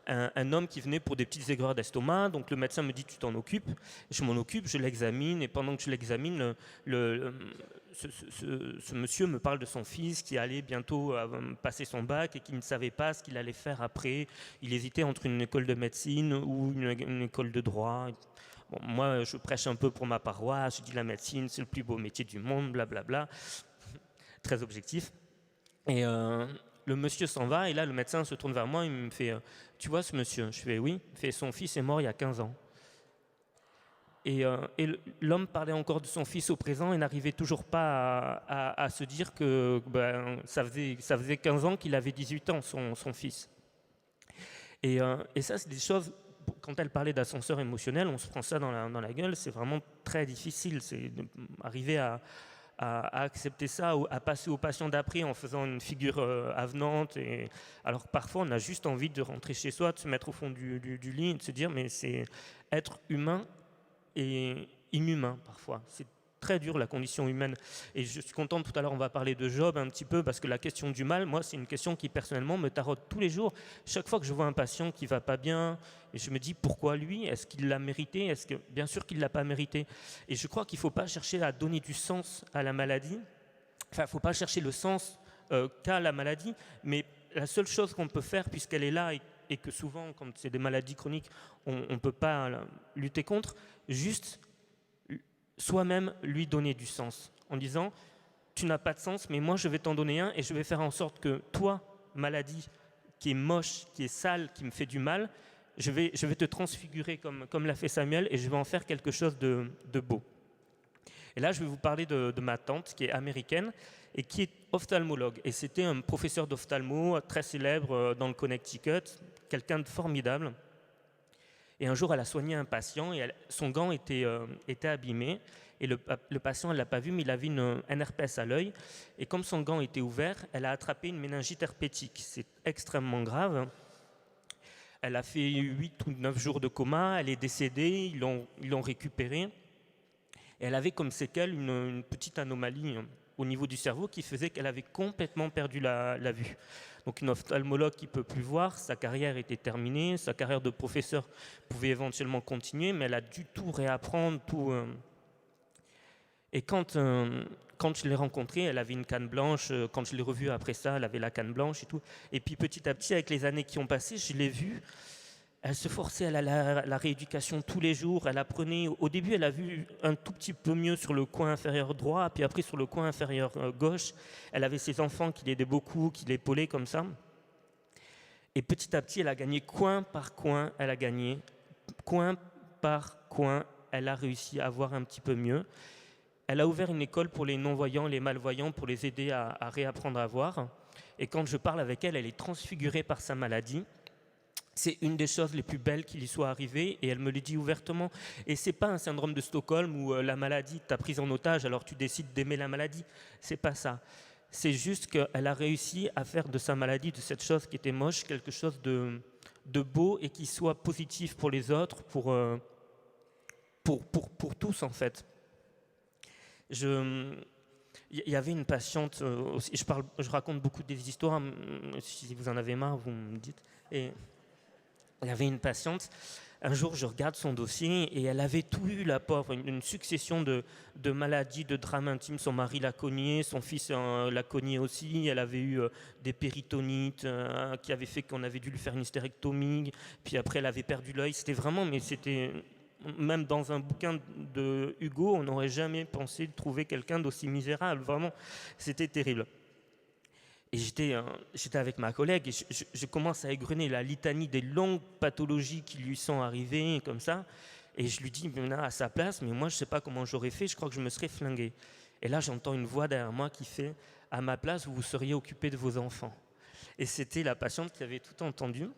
Speaker 5: un homme qui venait pour des petites aigreurs d'estomac. Donc le médecin me dit, tu t'en occupes. Je m'en occupe, je l'examine, et pendant que je l'examine, ce monsieur me parle de son fils qui allait bientôt passer son bac et qui ne savait pas ce qu'il allait faire après. Il hésitait entre une école de médecine ou une école de droit. Bon, moi, je prêche un peu pour ma paroisse, je dis la médecine, c'est le plus beau métier du monde, blablabla. Très objectif. Et le monsieur s'en va, et là, le médecin se tourne vers moi, il me fait « Tu vois ce monsieur ?» Je fais « Oui ». Il fait « Son fils est mort il y a 15 ans. » Et l'homme parlait encore de son fils au présent et n'arrivait toujours pas à se dire que ça faisait 15 ans qu'il avait 18 ans, son fils. Et ça, c'est des choses, quand elle parlait d'ascenseur émotionnel, on se prend ça dans la gueule, c'est vraiment très difficile. C'est d'arriver à accepter ça, à passer aux patients d'après en faisant une figure avenante. Alors parfois, on a juste envie de rentrer chez soi, de se mettre au fond du lit et de se dire, mais c'est être humain et inhumain parfois. C'est très dur, la condition humaine. Et je suis content, tout à l'heure, on va parler de Job un petit peu, parce que la question du mal, moi, c'est une question qui, personnellement, me taraude tous les jours. Chaque fois que je vois un patient qui ne va pas bien, et je me dis, pourquoi lui? Est-ce qu'il l'a mérité? Bien sûr qu'il ne l'a pas mérité. Et je crois qu'il ne faut pas chercher à donner du sens à la maladie. Enfin, il ne faut pas chercher le sens qu'a la maladie, mais la seule chose qu'on peut faire, puisqu'elle est là, et que souvent, quand c'est des maladies chroniques, on ne peut pas lutter contre, juste soi-même lui donner du sens, en disant « tu n'as pas de sens, mais moi je vais t'en donner un et je vais faire en sorte que toi, maladie qui est moche, qui est sale, qui me fait du mal, je vais te transfigurer comme l'a fait Samuel et je vais en faire quelque chose de beau. » Et là, je vais vous parler de ma tante qui est américaine et qui est ophtalmologue. Et c'était un professeur d'ophtalmo très célèbre dans le Connecticut, quelqu'un de formidable. Et un jour, elle a soigné un patient et son gant était abîmé. Et le patient, elle ne l'a pas vu, mais il avait un herpès à l'œil. Et comme son gant était ouvert, elle a attrapé une méningite herpétique. C'est extrêmement grave. Elle a fait 8 ou 9 jours de coma. Elle est décédée. Ils l'ont récupérée. Et elle avait comme séquelle une petite anomalie au niveau du cerveau qui faisait qu'elle avait complètement perdu la vue. Donc une ophtalmologue qui ne peut plus voir, sa carrière était terminée, sa carrière de professeur pouvait éventuellement continuer, mais elle a dû tout réapprendre, tout. Et quand je l'ai rencontrée, elle avait une canne blanche. Quand je l'ai revue après ça, elle avait la canne blanche et tout. Et puis petit à petit, avec les années qui ont passé, je l'ai vue. Elle se forçait à la rééducation tous les jours. Elle apprenait. Au début, elle a vu un tout petit peu mieux sur le coin inférieur droit, puis après sur le coin inférieur gauche. Elle avait ses enfants qui l'aidaient beaucoup, qui l'épaulaient comme ça. Et petit à petit, elle a gagné coin par coin, elle a gagné coin par coin, elle a réussi à voir un petit peu mieux. Elle a ouvert une école pour les non-voyants, les malvoyants, pour les aider à réapprendre à voir. Et quand je parle avec elle, elle est transfigurée par sa maladie. C'est une des choses les plus belles qui lui soit arrivée et elle me le dit ouvertement. Et c'est pas un syndrome de Stockholm où la maladie t'a prise en otage alors tu décides d'aimer la maladie. C'est pas ça. C'est juste qu'elle a réussi à faire de sa maladie, de cette chose qui était moche, quelque chose de beau et qui soit positif pour les autres, pour tous en fait. Il y avait une patiente aussi, je raconte beaucoup des histoires, si vous en avez marre, vous me dites. Et il y avait une patiente, un jour je regarde son dossier et elle avait tout eu, la pauvre, une succession de maladies, de drames intimes. Son mari l'a cogné, son fils l'a cogné aussi, elle avait eu des péritonites qui avaient fait qu'on avait dû lui faire une hystérectomie, puis après elle avait perdu l'œil. C'était vraiment, mais c'était... Même dans un bouquin de Hugo, on n'aurait jamais pensé de trouver quelqu'un d'aussi misérable. Vraiment, c'était terrible. Et j'étais avec ma collègue et je commence à égrener la litanie des longues pathologies qui lui sont arrivées, comme ça. Et je lui dis, mais à sa place, mais moi, je ne sais pas comment j'aurais fait, je crois que je me serais flingué. Et là, j'entends une voix derrière moi qui fait, à ma place, vous vous seriez occupé de vos enfants. Et c'était la patiente qui avait tout entendu.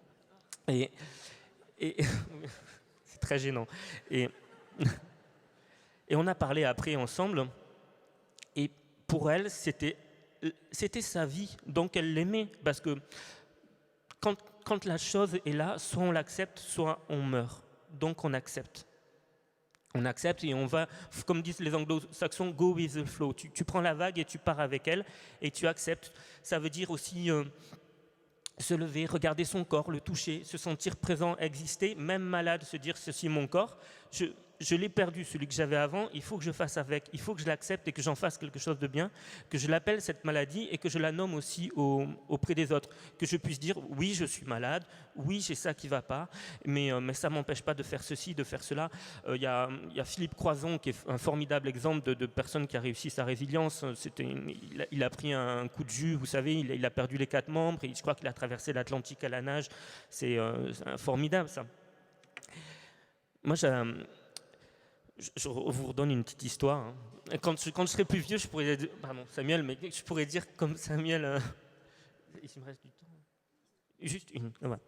Speaker 5: Et c'est très gênant. Et on a parlé après ensemble. Et pour elle, c'était sa vie, donc elle l'aimait. Parce que quand la chose est là, soit on l'accepte, soit on meurt. Donc on accepte. On accepte et on va, comme disent les anglo-saxons, go with the flow. Tu prends la vague et tu pars avec elle et tu acceptes. Ça veut dire aussi... se lever, regarder son corps, le toucher, se sentir présent, exister, même malade, se dire ceci est mon corps. Je l'ai perdu, celui que j'avais avant, il faut que je fasse avec, il faut que je l'accepte et que j'en fasse quelque chose de bien, que je l'appelle cette maladie et que je la nomme aussi auprès des autres, que je puisse dire oui je suis malade, oui j'ai ça qui ne va pas, mais ça ne m'empêche pas de faire ceci, de faire cela. Il y a Philippe Croison qui est un formidable exemple de personne qui a réussi sa résilience. Il a pris un coup de jus, vous savez, il a perdu les 4 membres et je crois qu'il a traversé l'Atlantique à la nage. C'est formidable ça. Moi je vous redonne une petite histoire. Hein. Quand je serai plus vieux, je pourrais dire, pardon Samuel, mais je pourrais dire comme Samuel. Il me reste du temps. Juste une. Voilà.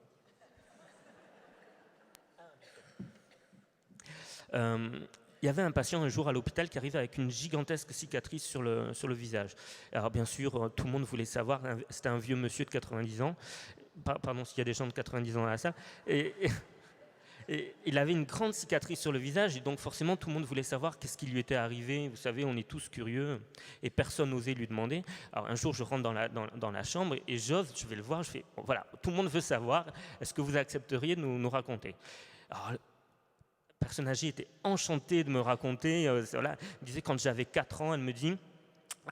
Speaker 5: Il y avait un patient un jour à l'hôpital qui arrivait avec une gigantesque cicatrice sur le visage. Alors bien sûr, tout le monde voulait savoir. C'était un vieux monsieur de 90 ans. Pardon s'il y a des gens de 90 ans à la salle. Et il avait une grande cicatrice sur le visage et donc forcément tout le monde voulait savoir qu'est-ce qui lui était arrivé. Vous savez, on est tous curieux et personne n'osait lui demander. Alors un jour je rentre dans la chambre et je vais le voir, je fais bon, voilà, tout le monde veut savoir, est-ce que vous accepteriez de nous raconter? Alors la personne âgée était enchantée de me raconter. Voilà, elle disait quand j'avais 4 ans, elle me dit...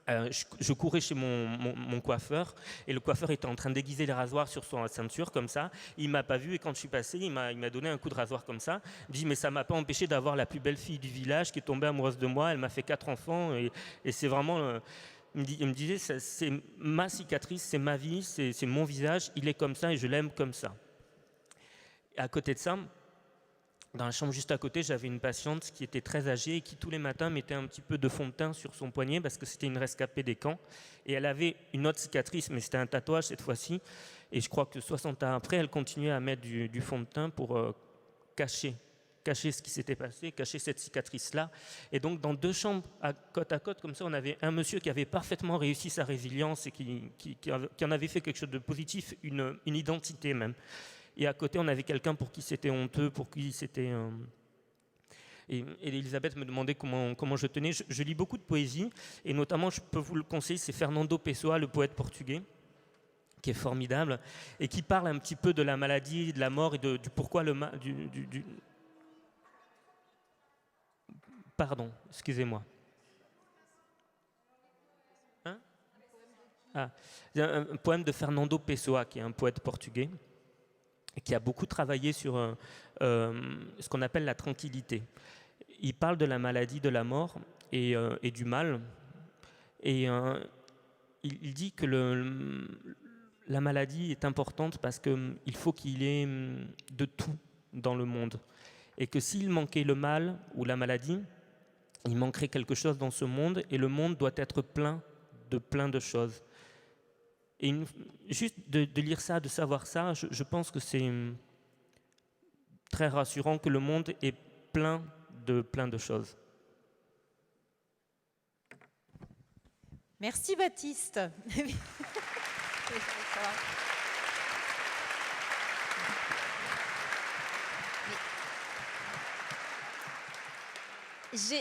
Speaker 5: je courais chez mon coiffeur et le coiffeur était en train d'aiguiser les rasoirs sur sa ceinture comme ça. Il m'a pas vu et quand je suis passé, il m'a donné un coup de rasoir comme ça. Il me dit mais ça m'a pas empêché d'avoir la plus belle fille du village qui est tombée amoureuse de moi. Elle m'a fait 4 enfants et c'est vraiment. Il me disait c'est ma cicatrice, c'est ma vie, c'est mon visage. Il est comme ça et je l'aime comme ça. Et à côté de ça. Dans la chambre juste à côté, j'avais une patiente qui était très âgée et qui tous les matins mettait un petit peu de fond de teint sur son poignet parce que c'était une rescapée des camps. Et elle avait une autre cicatrice, mais c'était un tatouage cette fois-ci. Et je crois que 60 ans après, elle continuait à mettre du fond de teint pour cacher ce qui s'était passé, cacher cette cicatrice-là. Et donc dans 2 chambres à côte, comme ça, on avait un monsieur qui avait parfaitement réussi sa résilience et qui en avait fait quelque chose de positif, une identité même. Et à côté, on avait quelqu'un pour qui c'était honteux, pour qui c'était... Et Elisabeth me demandait comment je tenais. Je lis beaucoup de poésie, et notamment, je peux vous le conseiller, c'est Fernando Pessoa, le poète portugais, qui est formidable, et qui parle un petit peu de la maladie, de la mort, et du pourquoi le mal... Pardon, excusez-moi. Hein? Un poème de Fernando Pessoa, qui est un poète portugais, qui a beaucoup travaillé sur ce qu'on appelle la tranquillité. Il parle de la maladie, de la mort et du mal. Et il dit que la maladie est importante parce qu'il faut qu'il y ait de tout dans le monde. Et que s'il manquait le mal ou la maladie, il manquerait quelque chose dans ce monde, et le monde doit être plein de choses. Et juste de lire ça, de savoir ça, je pense que c'est très rassurant que le monde est plein de choses.
Speaker 2: Merci Baptiste.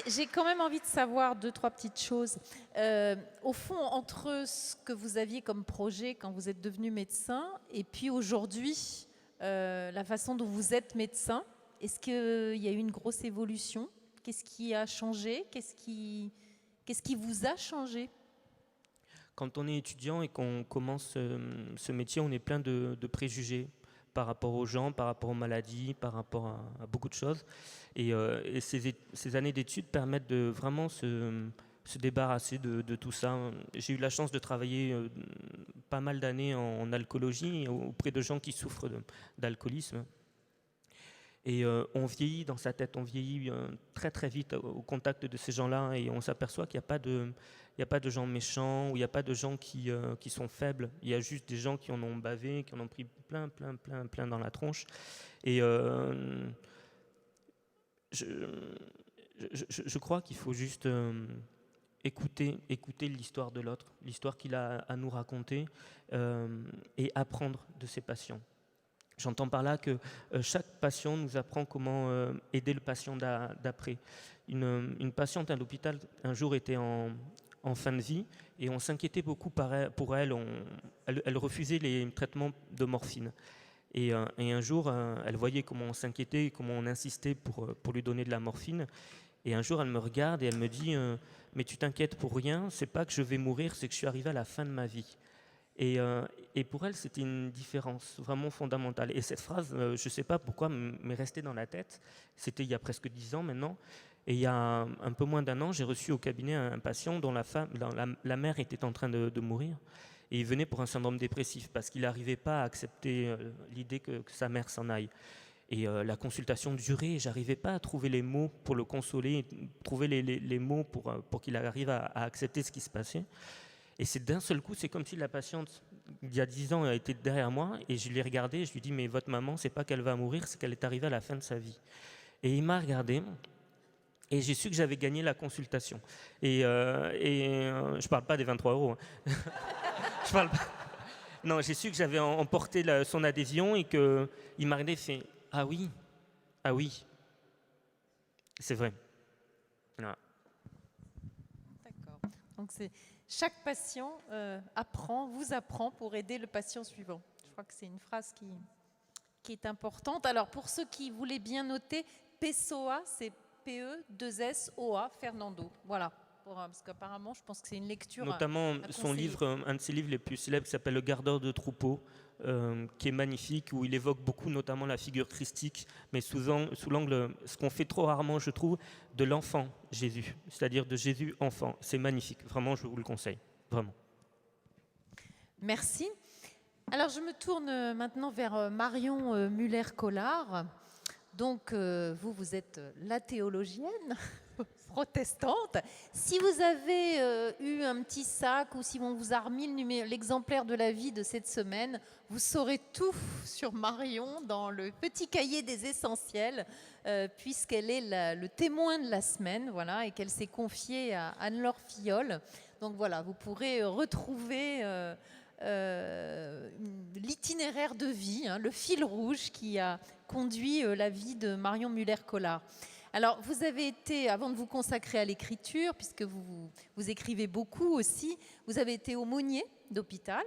Speaker 2: J'ai quand même envie de savoir 2-3 petites choses. Au fond, entre ce que vous aviez comme projet quand vous êtes devenu médecin et puis aujourd'hui, la façon dont vous êtes médecin, est-ce qu'il y a eu une grosse évolution? Qu'est-ce qui a changé? Qu'est-ce qui vous a changé?
Speaker 5: Quand on est étudiant et qu'on commence ce métier, on est plein de préjugés par rapport aux gens, par rapport aux maladies, par rapport à beaucoup de choses. Et ces années d'études permettent de vraiment se débarrasser de tout ça. J'ai eu la chance de travailler pas mal d'années en alcoolologie auprès de gens qui souffrent d'alcoolisme. Et on vieillit dans sa tête, on vieillit très très vite au contact de ces gens-là, et on s'aperçoit qu'il n'y a pas de gens méchants, ou il n'y a pas de gens qui sont faibles. Il y a juste des gens qui en ont bavé, qui en ont pris plein dans la tronche. Et je crois qu'il faut juste écouter l'histoire de l'autre, l'histoire qu'il a à nous raconter, et apprendre de ses patients. J'entends par là que chaque patient nous apprend comment aider le patient d'après. Une patiente à l'hôpital un jour était en fin de vie, et on s'inquiétait beaucoup pour elle. Elle refusait les traitements de morphine. Et un jour, elle voyait comment on s'inquiétait, comment on insistait pour lui donner de la morphine. Et un jour, elle me regarde et elle me dit « Mais tu t'inquiètes pour rien, c'est pas que je vais mourir, c'est que je suis arrivée à la fin de ma vie. » Et pour elle, c'était une différence vraiment fondamentale. Et cette phrase, je ne sais pas pourquoi, m'est restée dans la tête. C'était il y a presque 10 ans maintenant. Et il y a un peu moins d'un an, j'ai reçu au cabinet un patient dont la mère était en train de mourir. Et il venait pour un syndrome dépressif parce qu'il n'arrivait pas à accepter l'idée que sa mère s'en aille. Et la consultation durait, je n'arrivais pas à trouver les mots pour le consoler, trouver les mots pour qu'il arrive à accepter ce qui se passait. Et c'est d'un seul coup, c'est comme si la patiente, il y a 10 ans, a été derrière moi, et je l'ai regardée, et je lui ai dit « Mais votre maman, c'est pas qu'elle va mourir, c'est qu'elle est arrivée à la fin de sa vie. » Et il m'a regardé, et j'ai su que j'avais gagné la consultation. Et je parle pas des 23 €. Hein. Je parle pas. Non, j'ai su que j'avais emporté son adhésion, et qu'il m'a regardé et fait « Ah oui, c'est vrai. » Voilà.
Speaker 2: D'accord. Donc chaque patient vous apprend pour aider le patient suivant. Je crois que c'est une phrase qui est importante. Alors pour ceux qui voulaient bien noter, PSOA, c'est P-E-2-S-O-A, Fernando. Voilà. Parce qu'apparemment, je pense que c'est une lecture.
Speaker 5: Notamment son livre, un de ses livres les plus célèbres, qui s'appelle Le Gardeur de troupeaux, qui est magnifique, où il évoque beaucoup, notamment la figure christique, mais sous l'angle, ce qu'on fait trop rarement, je trouve, de l'enfant Jésus, c'est-à-dire de Jésus enfant. C'est magnifique, vraiment, je vous le conseille, vraiment.
Speaker 2: Merci. Alors, je me tourne maintenant vers Marion Muller-Collard. Donc, vous êtes la théologienne protestante. Si vous avez eu un petit sac, ou si on vous a remis l'exemplaire de la vie de cette semaine, vous saurez tout sur Marion dans le petit cahier des essentiels, puisqu'elle est le témoin de la semaine, voilà, et qu'elle s'est confiée à Anne-Laure Filleul. Donc voilà, vous pourrez retrouver l'itinéraire de vie, hein, le fil rouge qui a conduit la vie de Marion Muller-Collard. Alors, vous avez été, avant de vous consacrer à l'écriture, puisque vous écrivez beaucoup aussi, vous avez été aumônier d'hôpital.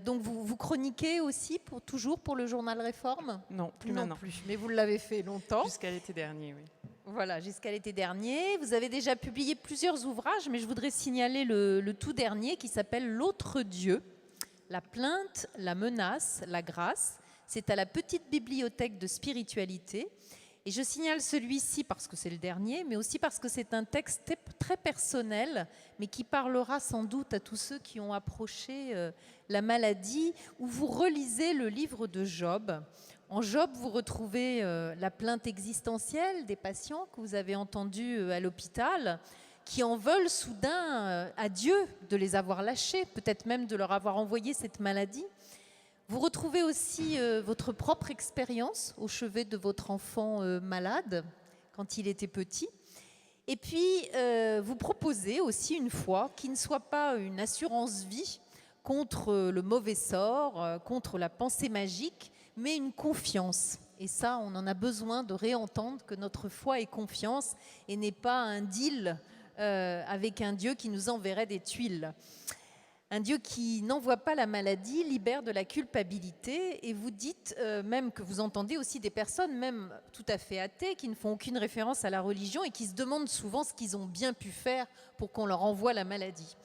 Speaker 2: Donc, vous chroniquez aussi toujours pour le journal Réforme ?
Speaker 6: Non, plus maintenant.
Speaker 2: Non plus, mais vous l'avez fait longtemps.
Speaker 6: Jusqu'à l'été dernier, oui.
Speaker 2: Voilà, jusqu'à l'été dernier. Vous avez déjà publié plusieurs ouvrages, mais je voudrais signaler le tout dernier qui s'appelle « L'autre Dieu », la plainte, la menace, la grâce. C'est à la Petite Bibliothèque de Spiritualité. Et je signale celui-ci parce que c'est le dernier, mais aussi parce que c'est un texte très personnel, mais qui parlera sans doute à tous ceux qui ont approché la maladie, où vous relisez le livre de Job. En Job, vous retrouvez la plainte existentielle des patients que vous avez entendus à l'hôpital, qui en veulent soudain à Dieu de les avoir lâchés, peut-être même de leur avoir envoyé cette maladie. Vous retrouvez aussi votre propre expérience au chevet de votre enfant malade quand il était petit. Et puis, vous proposez aussi une foi qui ne soit pas une assurance vie contre le mauvais sort, contre la pensée magique, mais une confiance. Et ça, on en a besoin de réentendre que notre foi est confiance et n'est pas un deal avec un Dieu qui nous enverrait des tuiles. Un Dieu qui n'envoie pas la maladie, libère de la culpabilité. Et vous dites même que vous entendez aussi des personnes, même tout à fait athées, qui ne font aucune référence à la religion et qui se demandent souvent ce qu'ils ont bien pu faire pour qu'on leur envoie la maladie.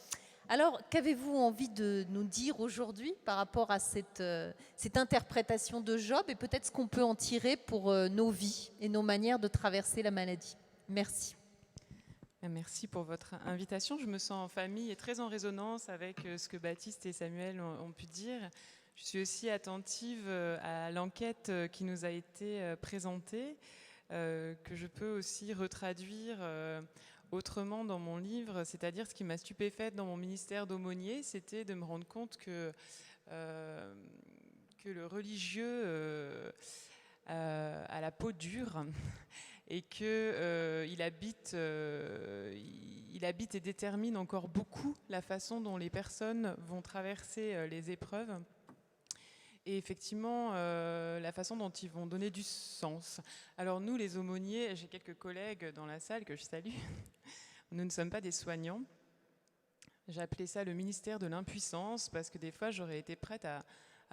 Speaker 2: Alors, qu'avez-vous envie de nous dire aujourd'hui par rapport à cette interprétation de Job et peut-être ce qu'on peut en tirer pour nos vies et nos manières de traverser la maladie? Merci.
Speaker 6: Merci pour votre invitation. Je me sens en famille et très en résonance avec ce que Baptiste et Samuel ont pu dire. Je suis aussi attentive à l'enquête qui nous a été présentée, que je peux aussi retraduire autrement dans mon livre. C'est-à-dire, ce qui m'a stupéfaite dans mon ministère d'aumônier, c'était de me rendre compte que le religieux a la peau dure et qu'il habite et détermine encore beaucoup la façon dont les personnes vont traverser les épreuves et effectivement la façon dont ils vont donner du sens. Alors nous, les aumôniers, j'ai quelques collègues dans la salle que je salue, nous ne sommes pas des soignants. J'ai appelé ça le ministère de l'impuissance parce que des fois, j'aurais été prête à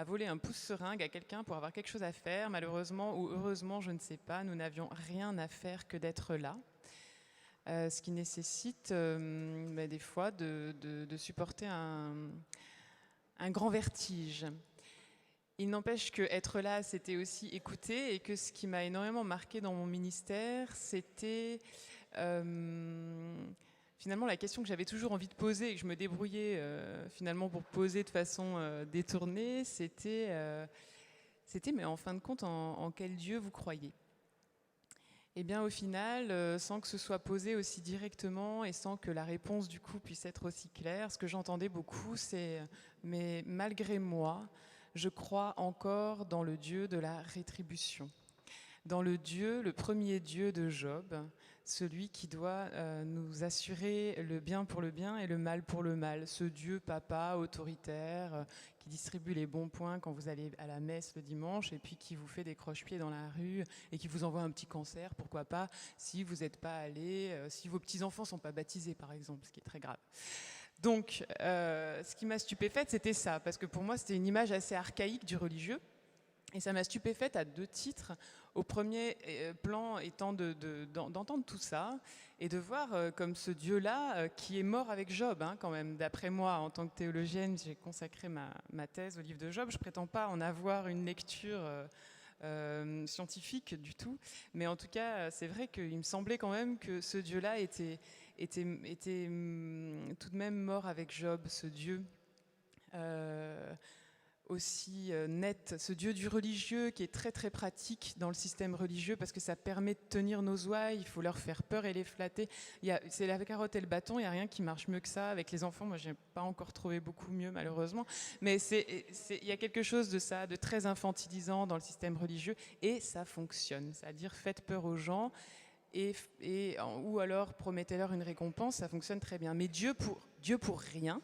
Speaker 6: voler un pouce-seringue à quelqu'un pour avoir quelque chose à faire. Malheureusement ou heureusement, je ne sais pas, nous n'avions rien à faire que d'être là. Ce qui nécessite des fois de supporter un grand vertige. Il n'empêche qu'être là, c'était aussi écouter et que ce qui m'a énormément marqué dans mon ministère, c'était finalement la question que j'avais toujours envie de poser et que je me débrouillais finalement pour poser de façon détournée, c'était mais en fin de compte, en quel Dieu vous croyez ? Eh bien au final, sans que ce soit posé aussi directement et sans que la réponse du coup puisse être aussi claire, ce que j'entendais beaucoup, c'est « mais malgré moi, je crois encore dans le Dieu de la rétribution ». Dans le Dieu, le premier Dieu de Job, celui qui doit nous assurer le bien pour le bien et le mal pour le mal. Ce Dieu papa autoritaire qui distribue les bons points quand vous allez à la messe le dimanche et puis qui vous fait des croche-pieds dans la rue et qui vous envoie un petit cancer, pourquoi pas, si vous n'êtes pas allé, si vos petits-enfants ne sont pas baptisés par exemple, ce qui est très grave. Donc, ce qui m'a stupéfaite, c'était ça, parce que pour moi, c'était une image assez archaïque du religieux. Et ça m'a stupéfaite à 2 titres. Au premier plan étant d'entendre tout ça et de voir comme ce Dieu-là qui est mort avec Job, hein, quand même. D'après moi, en tant que théologienne, j'ai consacré ma thèse au livre de Job. Je ne prétends pas en avoir une lecture scientifique du tout. Mais en tout cas, c'est vrai qu'il me semblait quand même que ce Dieu-là était tout de même mort avec Job, ce Dieu aussi net, ce Dieu du religieux qui est très très pratique dans le système religieux parce que ça permet de tenir nos ouailles, il faut leur faire peur et les flatter. C'est la carotte et le bâton, il n'y a rien qui marche mieux que ça. Avec les enfants, moi je n'ai pas encore trouvé beaucoup mieux malheureusement, mais il y a quelque chose de ça, de très infantilisant dans le système religieux et ça fonctionne, c'est-à-dire faites peur aux gens ou alors promettez-leur une récompense, ça fonctionne très bien. Mais Dieu pour rien.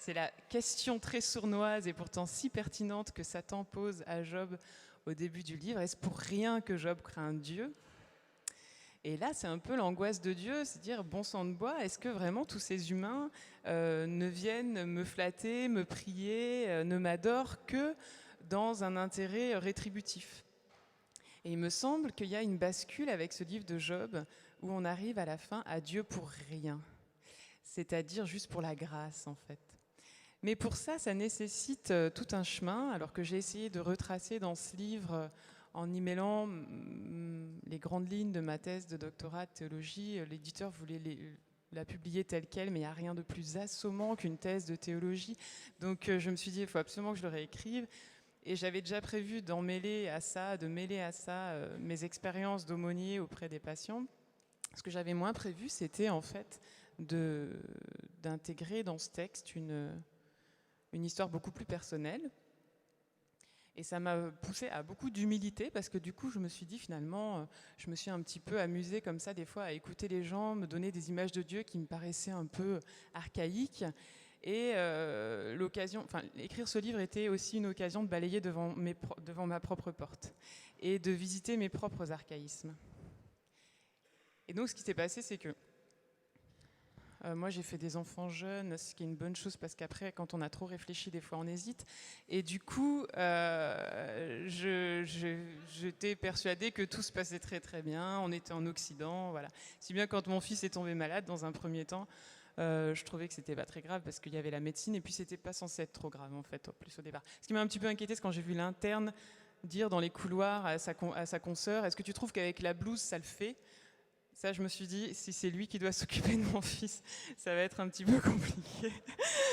Speaker 6: C'est la question très sournoise et pourtant si pertinente que Satan pose à Job au début du livre. Est-ce pour rien que Job craint Dieu ? Et là, c'est un peu l'angoisse de Dieu, c'est dire, bon sang de bois, est-ce que vraiment tous ces humains ne viennent me flatter, me prier, ne m'adorent que dans un intérêt rétributif ? Et il me semble qu'il y a une bascule avec ce livre de Job où on arrive à la fin à Dieu pour rien, c'est-à-dire juste pour la grâce en fait. Mais pour ça, ça nécessite tout un chemin, alors que j'ai essayé de retracer dans ce livre en y mêlant les grandes lignes de ma thèse de doctorat de théologie. L'éditeur voulait la publier telle qu'elle, mais il n'y a rien de plus assommant qu'une thèse de théologie. Donc je me suis dit, il faut absolument que je le réécrive. Et j'avais déjà prévu de mêler à ça mes expériences d'aumônier auprès des patients. Ce que j'avais moins prévu, c'était en fait d'intégrer dans ce texte une histoire beaucoup plus personnelle. Et ça m'a poussé à beaucoup d'humilité parce que du coup, je me suis dit finalement, je me suis un petit peu amusée comme ça des fois à écouter les gens, me donner des images de Dieu qui me paraissaient un peu archaïques. Et écrire ce livre était aussi une occasion de balayer devant ma propre porte et de visiter mes propres archaïsmes. Et donc, ce qui s'est passé, c'est que moi, j'ai fait des enfants jeunes, ce qui est une bonne chose parce qu'après, quand on a trop réfléchi, des fois, on hésite. Et du coup, j'étais persuadée que tout se passait très, très bien. On était en Occident, voilà. Si bien quand mon fils est tombé malade, dans un premier temps, je trouvais que c'était pas très grave parce qu'il y avait la médecine et puis c'était pas censé être trop grave, en fait, plus au départ. Ce qui m'a un petit peu inquiétée, c'est quand j'ai vu l'interne dire dans les couloirs à sa consoeur, est-ce que tu trouves qu'avec la blouse, ça le fait ? Ça, je me suis dit, si c'est lui qui doit s'occuper de mon fils, ça va être un petit peu compliqué.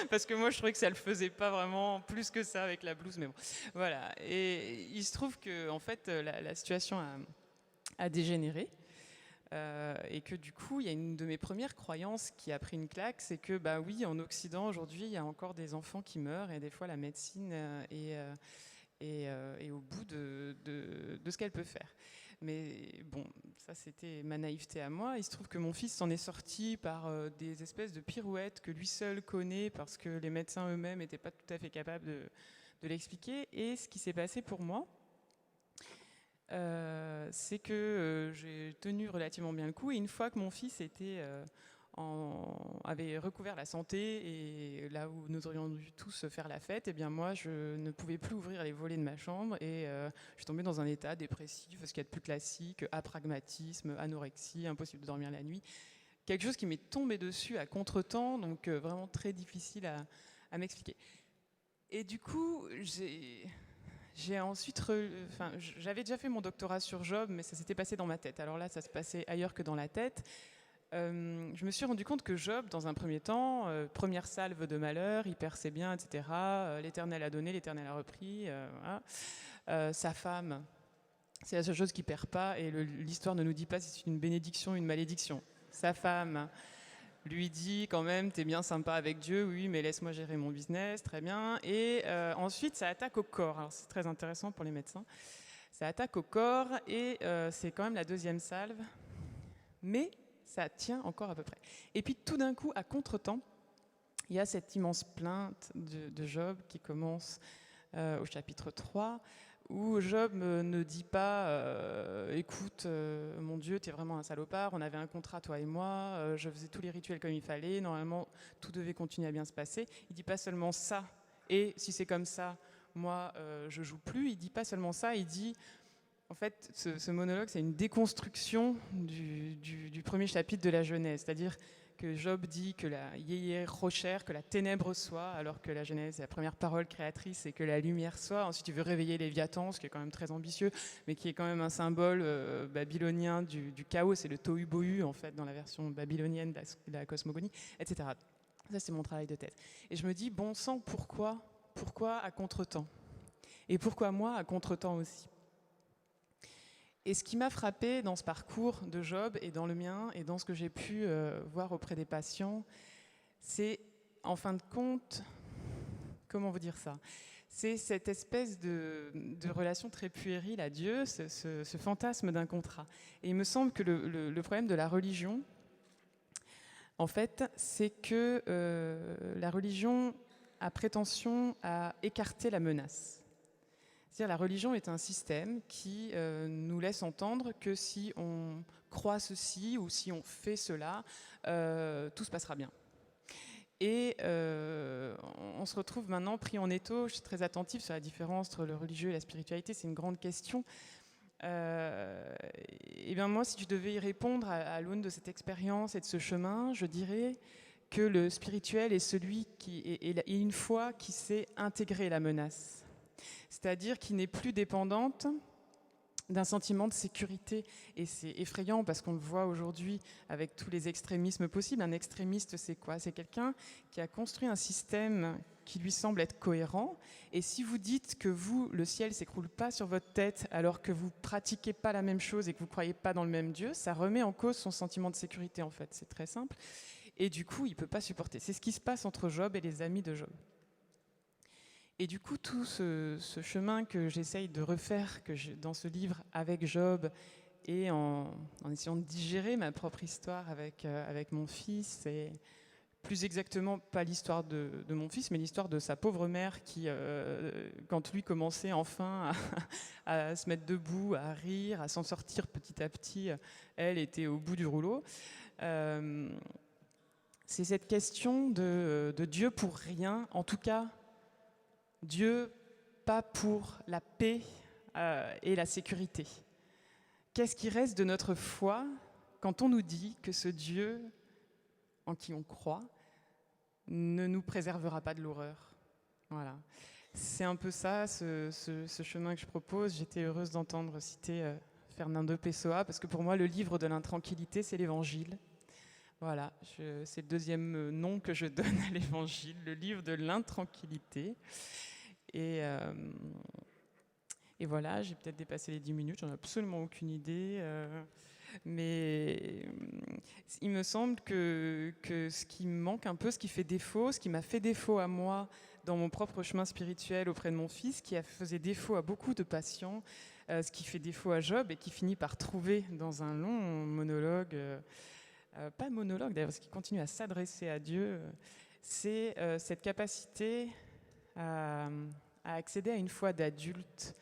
Speaker 6: Parce que moi, je trouvais que ça le faisait pas vraiment plus que ça avec la blouse. Mais bon, voilà. Et il se trouve que, en fait, la situation a dégénéré. Et que du coup, il y a une de mes premières croyances qui a pris une claque, c'est que, bah oui, en Occident, aujourd'hui, il y a encore des enfants qui meurent. Et des fois, la médecine est au bout de ce qu'elle peut faire. Mais bon, ça c'était ma naïveté à moi. Il se trouve que mon fils s'en est sorti par des espèces de pirouettes que lui seul connaît parce que les médecins eux-mêmes n'étaient pas tout à fait capables de l'expliquer. Et ce qui s'est passé pour moi, c'est que j'ai tenu relativement bien le coup. Et une fois que mon fils avait recouvert la santé et là où nous aurions dû tous faire la fête, et bien moi je ne pouvais plus ouvrir les volets de ma chambre et je suis tombée dans un état dépressif, ce qu'il y a de plus classique, apragmatisme, anorexie, impossible de dormir la nuit, quelque chose qui m'est tombé dessus à contretemps, donc vraiment très difficile à m'expliquer. Et du coup j'ai ensuite, j'avais déjà fait mon doctorat sur Job, mais ça s'était passé dans ma tête. Alors là, ça se passait ailleurs que dans la tête. Je me suis rendu compte que Job, dans un premier temps, première salve de malheur, il perçait bien, etc. L'Éternel a donné, l'Éternel a repris. Voilà. Sa femme, c'est la seule chose qui ne perd pas, et l'histoire ne nous dit pas si c'est une bénédiction ou une malédiction. Sa femme lui dit quand même, t'es bien sympa avec Dieu, oui, mais laisse-moi gérer mon business, très bien. Et ensuite, ça attaque au corps. Alors c'est très intéressant pour les médecins. Ça attaque au corps et c'est quand même la deuxième salve. Mais ça tient encore à peu près. Et puis tout d'un coup, à contretemps, il y a cette immense plainte de Job qui commence au chapitre 3, où Job ne dit pas écoute, mon Dieu, t'es vraiment un salopard, on avait un contrat, toi et moi, je faisais tous les rituels comme il fallait, normalement tout devait continuer à bien se passer. Il dit pas seulement ça, et si c'est comme ça, moi je joue plus. Il dit pas seulement ça, il dit... En fait, ce monologue, c'est une déconstruction du premier chapitre de la Genèse, c'est-à-dire que Job dit que la yéyé rochère, que la ténèbre soit, alors que la Genèse, c'est la première parole créatrice, et que la lumière soit. Ensuite, il veut réveiller Léviathan, ce qui est quand même très ambitieux, mais qui est quand même un symbole babylonien du chaos. C'est le tohu-bohu, en fait, dans la version babylonienne de la cosmogonie, etc. Ça, c'est mon travail de thèse. Et je me dis, bon sang, pourquoi à contretemps ? Et pourquoi moi à contretemps aussi ? Et ce qui m'a frappé dans ce parcours de Job et dans le mien et dans ce que j'ai pu voir auprès des patients, c'est en fin de compte, comment vous dire ça ? C'est cette espèce de relation très puérile à Dieu, ce fantasme d'un contrat. Et il me semble que le problème de la religion, en fait, c'est que la religion a prétention à écarter la menace. C'est-à-dire la religion est un système qui nous laisse entendre que si on croit ceci ou si on fait cela, tout se passera bien. Et on se retrouve maintenant pris en étau. Je suis très attentive sur la différence entre le religieux et la spiritualité, c'est une grande question. Et bien moi, si je devais y répondre à l'aune de cette expérience et de ce chemin, je dirais que le spirituel est celui qui est une foi qui sait intégrer la menace. C'est-à-dire qui n'est plus dépendante d'un sentiment de sécurité. Et c'est effrayant parce qu'on le voit aujourd'hui avec tous les extrémismes possibles. Un extrémiste, c'est quoi? C'est quelqu'un qui a construit un système qui lui semble être cohérent. Et si vous dites que vous, le ciel s'écroule pas sur votre tête alors que vous pratiquez pas la même chose et que vous croyez pas dans le même Dieu, ça remet en cause son sentiment de sécurité, en fait. C'est très simple. Et du coup, il peut pas supporter. C'est ce qui se passe entre Job et les amis de Job. Et du coup, tout ce chemin que j'essaye de refaire dans ce livre avec Job et en essayant de digérer ma propre histoire avec mon fils, et plus exactement pas l'histoire de mon fils, mais l'histoire de sa pauvre mère qui, quand lui commençait enfin à se mettre debout, à rire, à s'en sortir petit à petit, elle était au bout du rouleau. C'est cette question de Dieu pour rien, en tout cas Dieu, pas pour la paix et la sécurité. Qu'est-ce qui reste de notre foi quand on nous dit que ce Dieu en qui on croit ne nous préservera pas de l'horreur? Voilà. C'est un peu ça, ce chemin que je propose. J'étais heureuse d'entendre citer Fernando Pessoa, parce que pour moi, le livre de l'intranquillité, c'est l'Évangile. Voilà, c'est le deuxième nom que je donne à l'Évangile, le livre de l'intranquillité. Et voilà, j'ai peut-être dépassé les 10 minutes, j'en ai absolument aucune idée. Mais il me semble que ce qui me manque un peu, ce qui fait défaut, ce qui m'a fait défaut à moi dans mon propre chemin spirituel auprès de mon fils, qui a faisait défaut à beaucoup de patients, ce qui fait défaut à Job et qui finit par trouver dans un long monologue, pas monologue d'ailleurs, parce qu'il continue à s'adresser à Dieu, c'est cette capacité à accéder à une foi d'adulte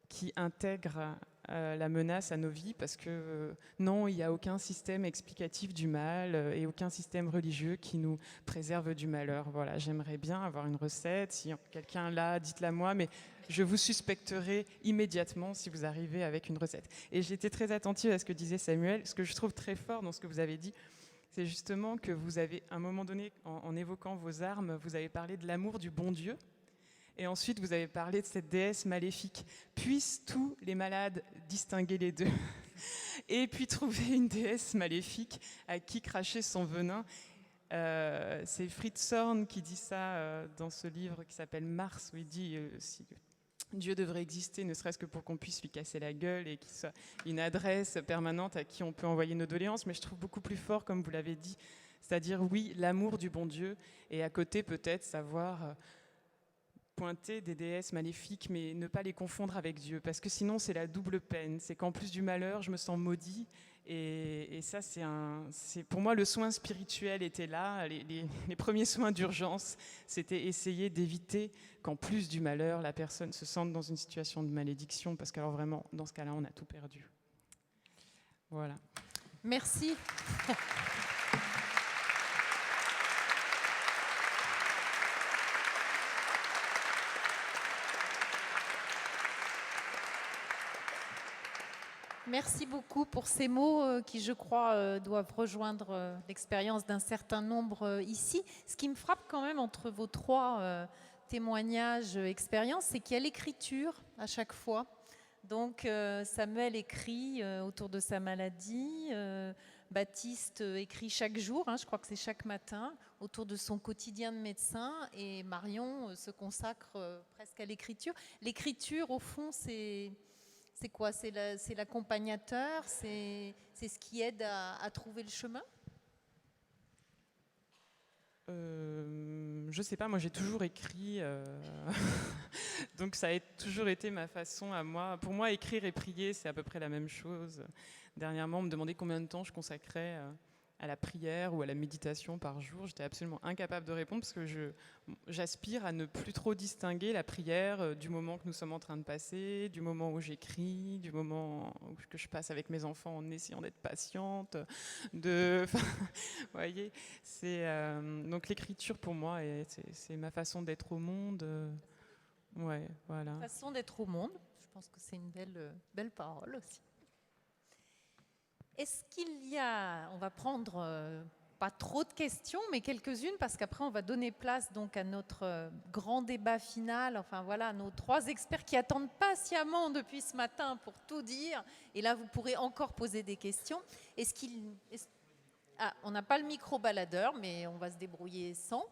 Speaker 6: qui intègre la menace à nos vies, parce que non, il n'y a aucun système explicatif du mal et aucun système religieux qui nous préserve du malheur. Voilà, j'aimerais bien avoir une recette. Si quelqu'un l'a, dites-la moi, mais je vous suspecterai immédiatement si vous arrivez avec une recette. Et j'étais très attentive à ce que disait Samuel. Ce que je trouve très fort dans ce que vous avez dit, c'est justement que vous avez, à un moment donné, en évoquant vos armes, vous avez parlé de l'amour du bon Dieu. Et ensuite, vous avez parlé de cette déesse maléfique. Puissent tous les malades distinguer les deux et puis trouver une déesse maléfique à qui cracher son venin. C'est Fritz Horn qui dit ça dans ce livre qui s'appelle Mars, où il dit si Dieu devrait exister, ne serait-ce que pour qu'on puisse lui casser la gueule et qu'il soit une adresse permanente à qui on peut envoyer nos doléances. Mais je trouve beaucoup plus fort, comme vous l'avez dit, c'est-à-dire, oui, l'amour du bon Dieu, et à côté, peut-être, savoir pointer des déesses maléfiques, mais ne pas les confondre avec Dieu, parce que sinon c'est la double peine. C'est qu'en plus du malheur, je me sens maudit, et ça c'est pour moi le soin spirituel était là. Les premiers soins d'urgence, c'était essayer d'éviter qu'en plus du malheur, la personne se sente dans une situation de malédiction, parce qu'alors vraiment, dans ce cas-là, on a tout perdu. Voilà.
Speaker 2: Merci. Merci beaucoup pour ces mots qui, je crois, doivent rejoindre l'expérience d'un certain nombre ici. Ce qui me frappe quand même entre vos trois témoignages, expériences, c'est qu'il y a l'écriture à chaque fois. Donc Samuel écrit autour de sa maladie, Baptiste écrit chaque jour, je crois que c'est chaque matin, autour de son quotidien de médecin, et Marion se consacre presque à l'écriture. L'écriture, au fond, c'est quoi? C'est l'accompagnateur, c'est ce qui aide à trouver le chemin?
Speaker 6: Je sais pas, moi j'ai toujours écrit, donc ça a toujours été ma façon à moi. Pour moi, écrire et prier, c'est à peu près la même chose. Dernièrement, on me demandait combien de temps je consacrais à la prière ou à la méditation par jour. J'étais absolument incapable de répondre, parce que j'aspire à ne plus trop distinguer la prière du moment que nous sommes en train de passer, du moment où j'écris, du moment que je passe avec mes enfants en essayant d'être patiente. Vous voyez, donc l'écriture pour moi, c'est ma façon d'être au monde. Ouais, voilà.
Speaker 2: Façon d'être au monde. Je pense que c'est une belle parole aussi. Est-ce qu'il y a, on va prendre pas trop de questions, mais quelques-unes, parce qu'après, on va donner place donc à notre grand débat final. Enfin voilà, nos 3 experts qui attendent patiemment depuis ce matin pour tout dire. Et là, vous pourrez encore poser des questions. On n'a pas le micro-baladeur, mais on va se débrouiller sans.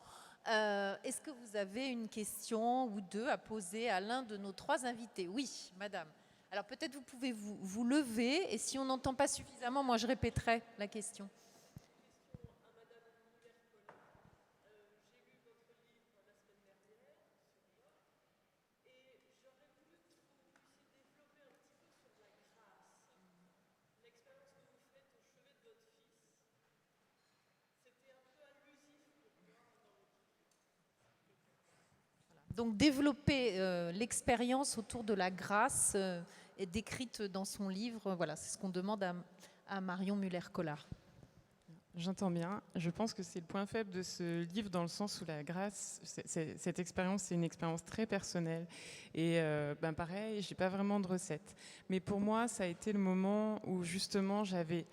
Speaker 2: Est-ce que vous avez une question ou 2 à poser à l'un de nos 3 invités? Oui, madame. Alors peut-être vous pouvez vous lever, et si on n'entend pas suffisamment, moi je répéterai la question. Donc développer l'expérience autour de la grâce est décrite dans son livre. Voilà, c'est ce qu'on demande à Marion Muller-Collard.
Speaker 6: J'entends bien. Je pense que c'est le point faible de ce livre dans le sens où la grâce, cette expérience, c'est une expérience très personnelle. Et pareil, j'ai pas vraiment de recette. Mais pour moi, ça a été le moment où justement j'avais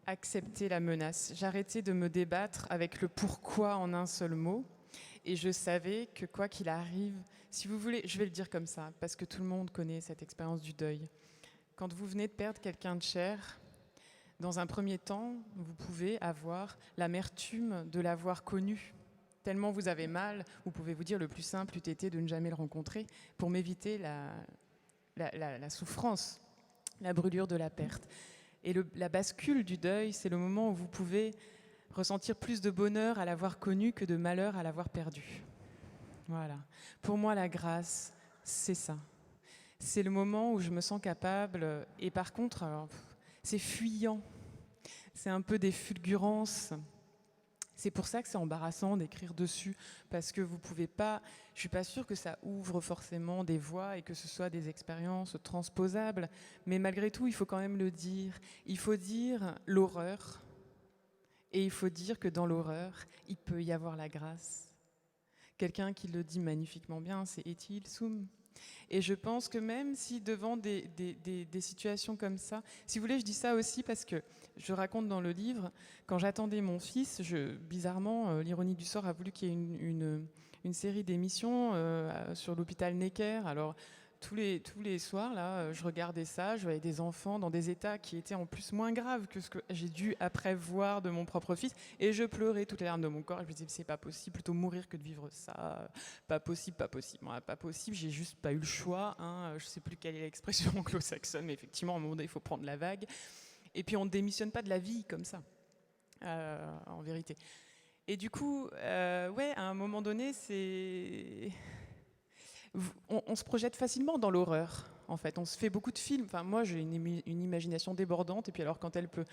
Speaker 6: accepté la menace. J'arrêtais de me débattre avec le pourquoi en un seul mot. Et je savais que quoi qu'il arrive, si vous voulez, je vais le dire comme ça, parce que tout le monde connaît cette expérience du deuil. Quand vous venez de perdre quelqu'un de cher, dans un premier temps, vous pouvez avoir l'amertume de l'avoir connu. Tellement vous avez mal, vous pouvez vous dire le plus simple eût été de ne jamais le rencontrer pour m'éviter la souffrance, la brûlure de la perte. Et la bascule du deuil, c'est le moment où vous pouvez ressentir plus de bonheur à l'avoir connu que de malheur à l'avoir perdu. Voilà. Pour moi, la grâce, c'est ça. C'est le moment où je me sens capable, et par contre, alors, c'est fuyant. C'est un peu des fulgurances. C'est pour ça que c'est embarrassant d'écrire dessus, parce que vous pouvez pas, je suis pas sûre que ça ouvre forcément des voies et que ce soit des expériences transposables, mais malgré tout, il faut quand même le dire. Il faut dire l'horreur, et il faut dire que dans l'horreur, il peut y avoir la grâce. Quelqu'un qui le dit magnifiquement bien, c'est Etty Hillesum. Et je pense que même si devant des situations comme ça, si vous voulez, je dis ça aussi parce que je raconte dans le livre, quand j'attendais mon fils, bizarrement, l'ironie du sort a voulu qu'il y ait une série d'émissions sur l'hôpital Necker. Alors, tous les soirs, là, je regardais ça, je voyais des enfants dans des états qui étaient en plus moins graves que ce que j'ai dû après voir de mon propre fils, et je pleurais toutes les larmes de mon corps, et je me disais, c'est pas possible, plutôt mourir que de vivre ça, pas possible, ouais, pas possible, j'ai juste pas eu le choix, hein. Je sais plus quelle est l'expression anglo-saxonne, mais effectivement, à un moment donné, il faut prendre la vague, et puis on ne démissionne pas de la vie comme ça, en vérité. Et du coup, ouais, à un moment donné, on se projette facilement dans l'horreur, en fait. On se fait beaucoup de films. Enfin, moi, j'ai une imagination débordante. Et puis alors, quand elle peut...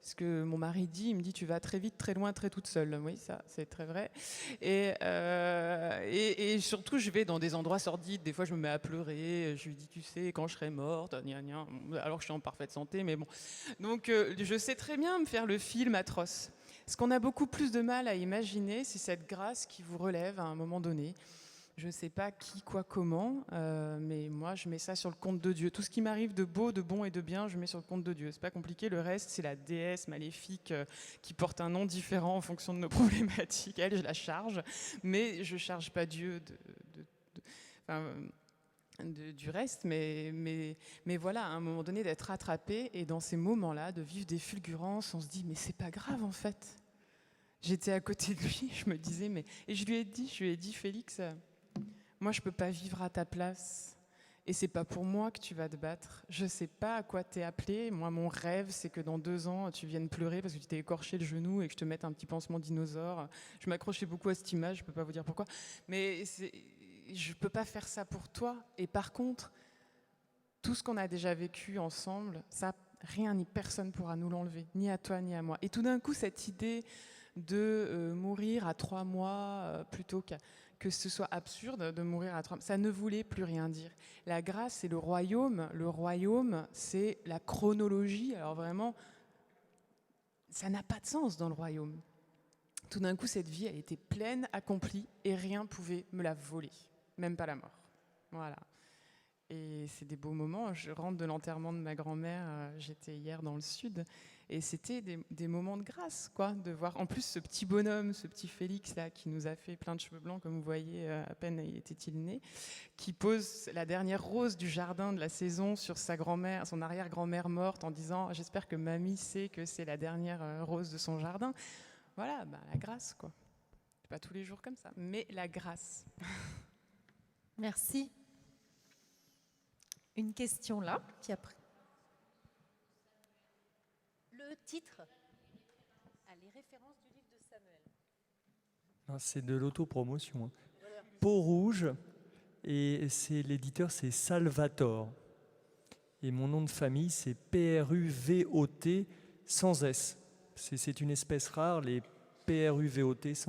Speaker 6: Ce que mon mari dit, il me dit, tu vas très vite, très loin, très toute seule. Oui, ça, c'est très vrai. Et surtout, je vais dans des endroits sordides. Des fois, je me mets à pleurer. Je lui dis, tu sais, quand je serai morte, gna gna. Alors que je suis en parfaite santé, mais bon. Donc, je sais très bien me faire le film atroce. Ce qu'on a beaucoup plus de mal à imaginer, c'est cette grâce qui vous relève à un moment donné. Je ne sais pas qui, quoi, comment, mais moi, je mets ça sur le compte de Dieu. Tout ce qui m'arrive de beau, de bon et de bien, je mets sur le compte de Dieu. C'est pas compliqué. Le reste, c'est la déesse maléfique qui porte un nom différent en fonction de nos problématiques. Elle, je la charge, mais je charge pas Dieu du reste. Mais voilà, à un moment donné, d'être rattrapé et dans ces moments-là, de vivre des fulgurances, on se dit, mais c'est pas grave en fait. J'étais à côté de lui, je me disais, mais... Et je lui ai dit, Félix... Moi, je peux pas vivre à ta place. Et c'est pas pour moi que tu vas te battre. Je sais pas à quoi t'es appelé. Moi, mon rêve, c'est que dans 2 ans, tu viennes pleurer parce que tu t'es écorché le genou et que je te mette un petit pansement dinosaure. Je m'accrochais beaucoup à cette image, je peux pas vous dire pourquoi. Mais je peux pas faire ça pour toi. Et par contre, tout ce qu'on a déjà vécu ensemble, ça, rien ni personne pourra nous l'enlever. Ni à toi, ni à moi. Et tout d'un coup, cette idée de mourir à 3 mois plutôt que ce soit absurde de mourir à 3 mois, ça ne voulait plus rien dire. La grâce, c'est le royaume. Le royaume, c'est la chronologie. Alors vraiment, ça n'a pas de sens dans le royaume. Tout d'un coup, cette vie, elle était pleine, accomplie, et rien pouvait me la voler. Même pas la mort. Voilà. Et c'est des beaux moments. Je rentre de l'enterrement de ma grand-mère, j'étais hier dans le sud, Et c'était des moments de grâce, quoi, de voir en plus ce petit bonhomme, ce petit Félix là, qui nous a fait plein de cheveux blancs, comme vous voyez, à peine était-il né, qui pose la dernière rose du jardin de la saison sur sa grand-mère, son arrière-grand-mère morte, en disant j'espère que mamie sait que c'est la dernière rose de son jardin. Voilà, bah, la grâce, quoi. C'est pas tous les jours comme ça, mais la grâce.
Speaker 2: Merci. Une question là, qui a pris. Le titre. Ah, les références du livre de Samuel.
Speaker 4: Ah, c'est de l'autopromotion. Hein. Peau rouge, et l'éditeur, c'est Salvatore. Et mon nom de famille, c'est PRUVOT sans S. C'est une espèce rare, les PRUVOT sans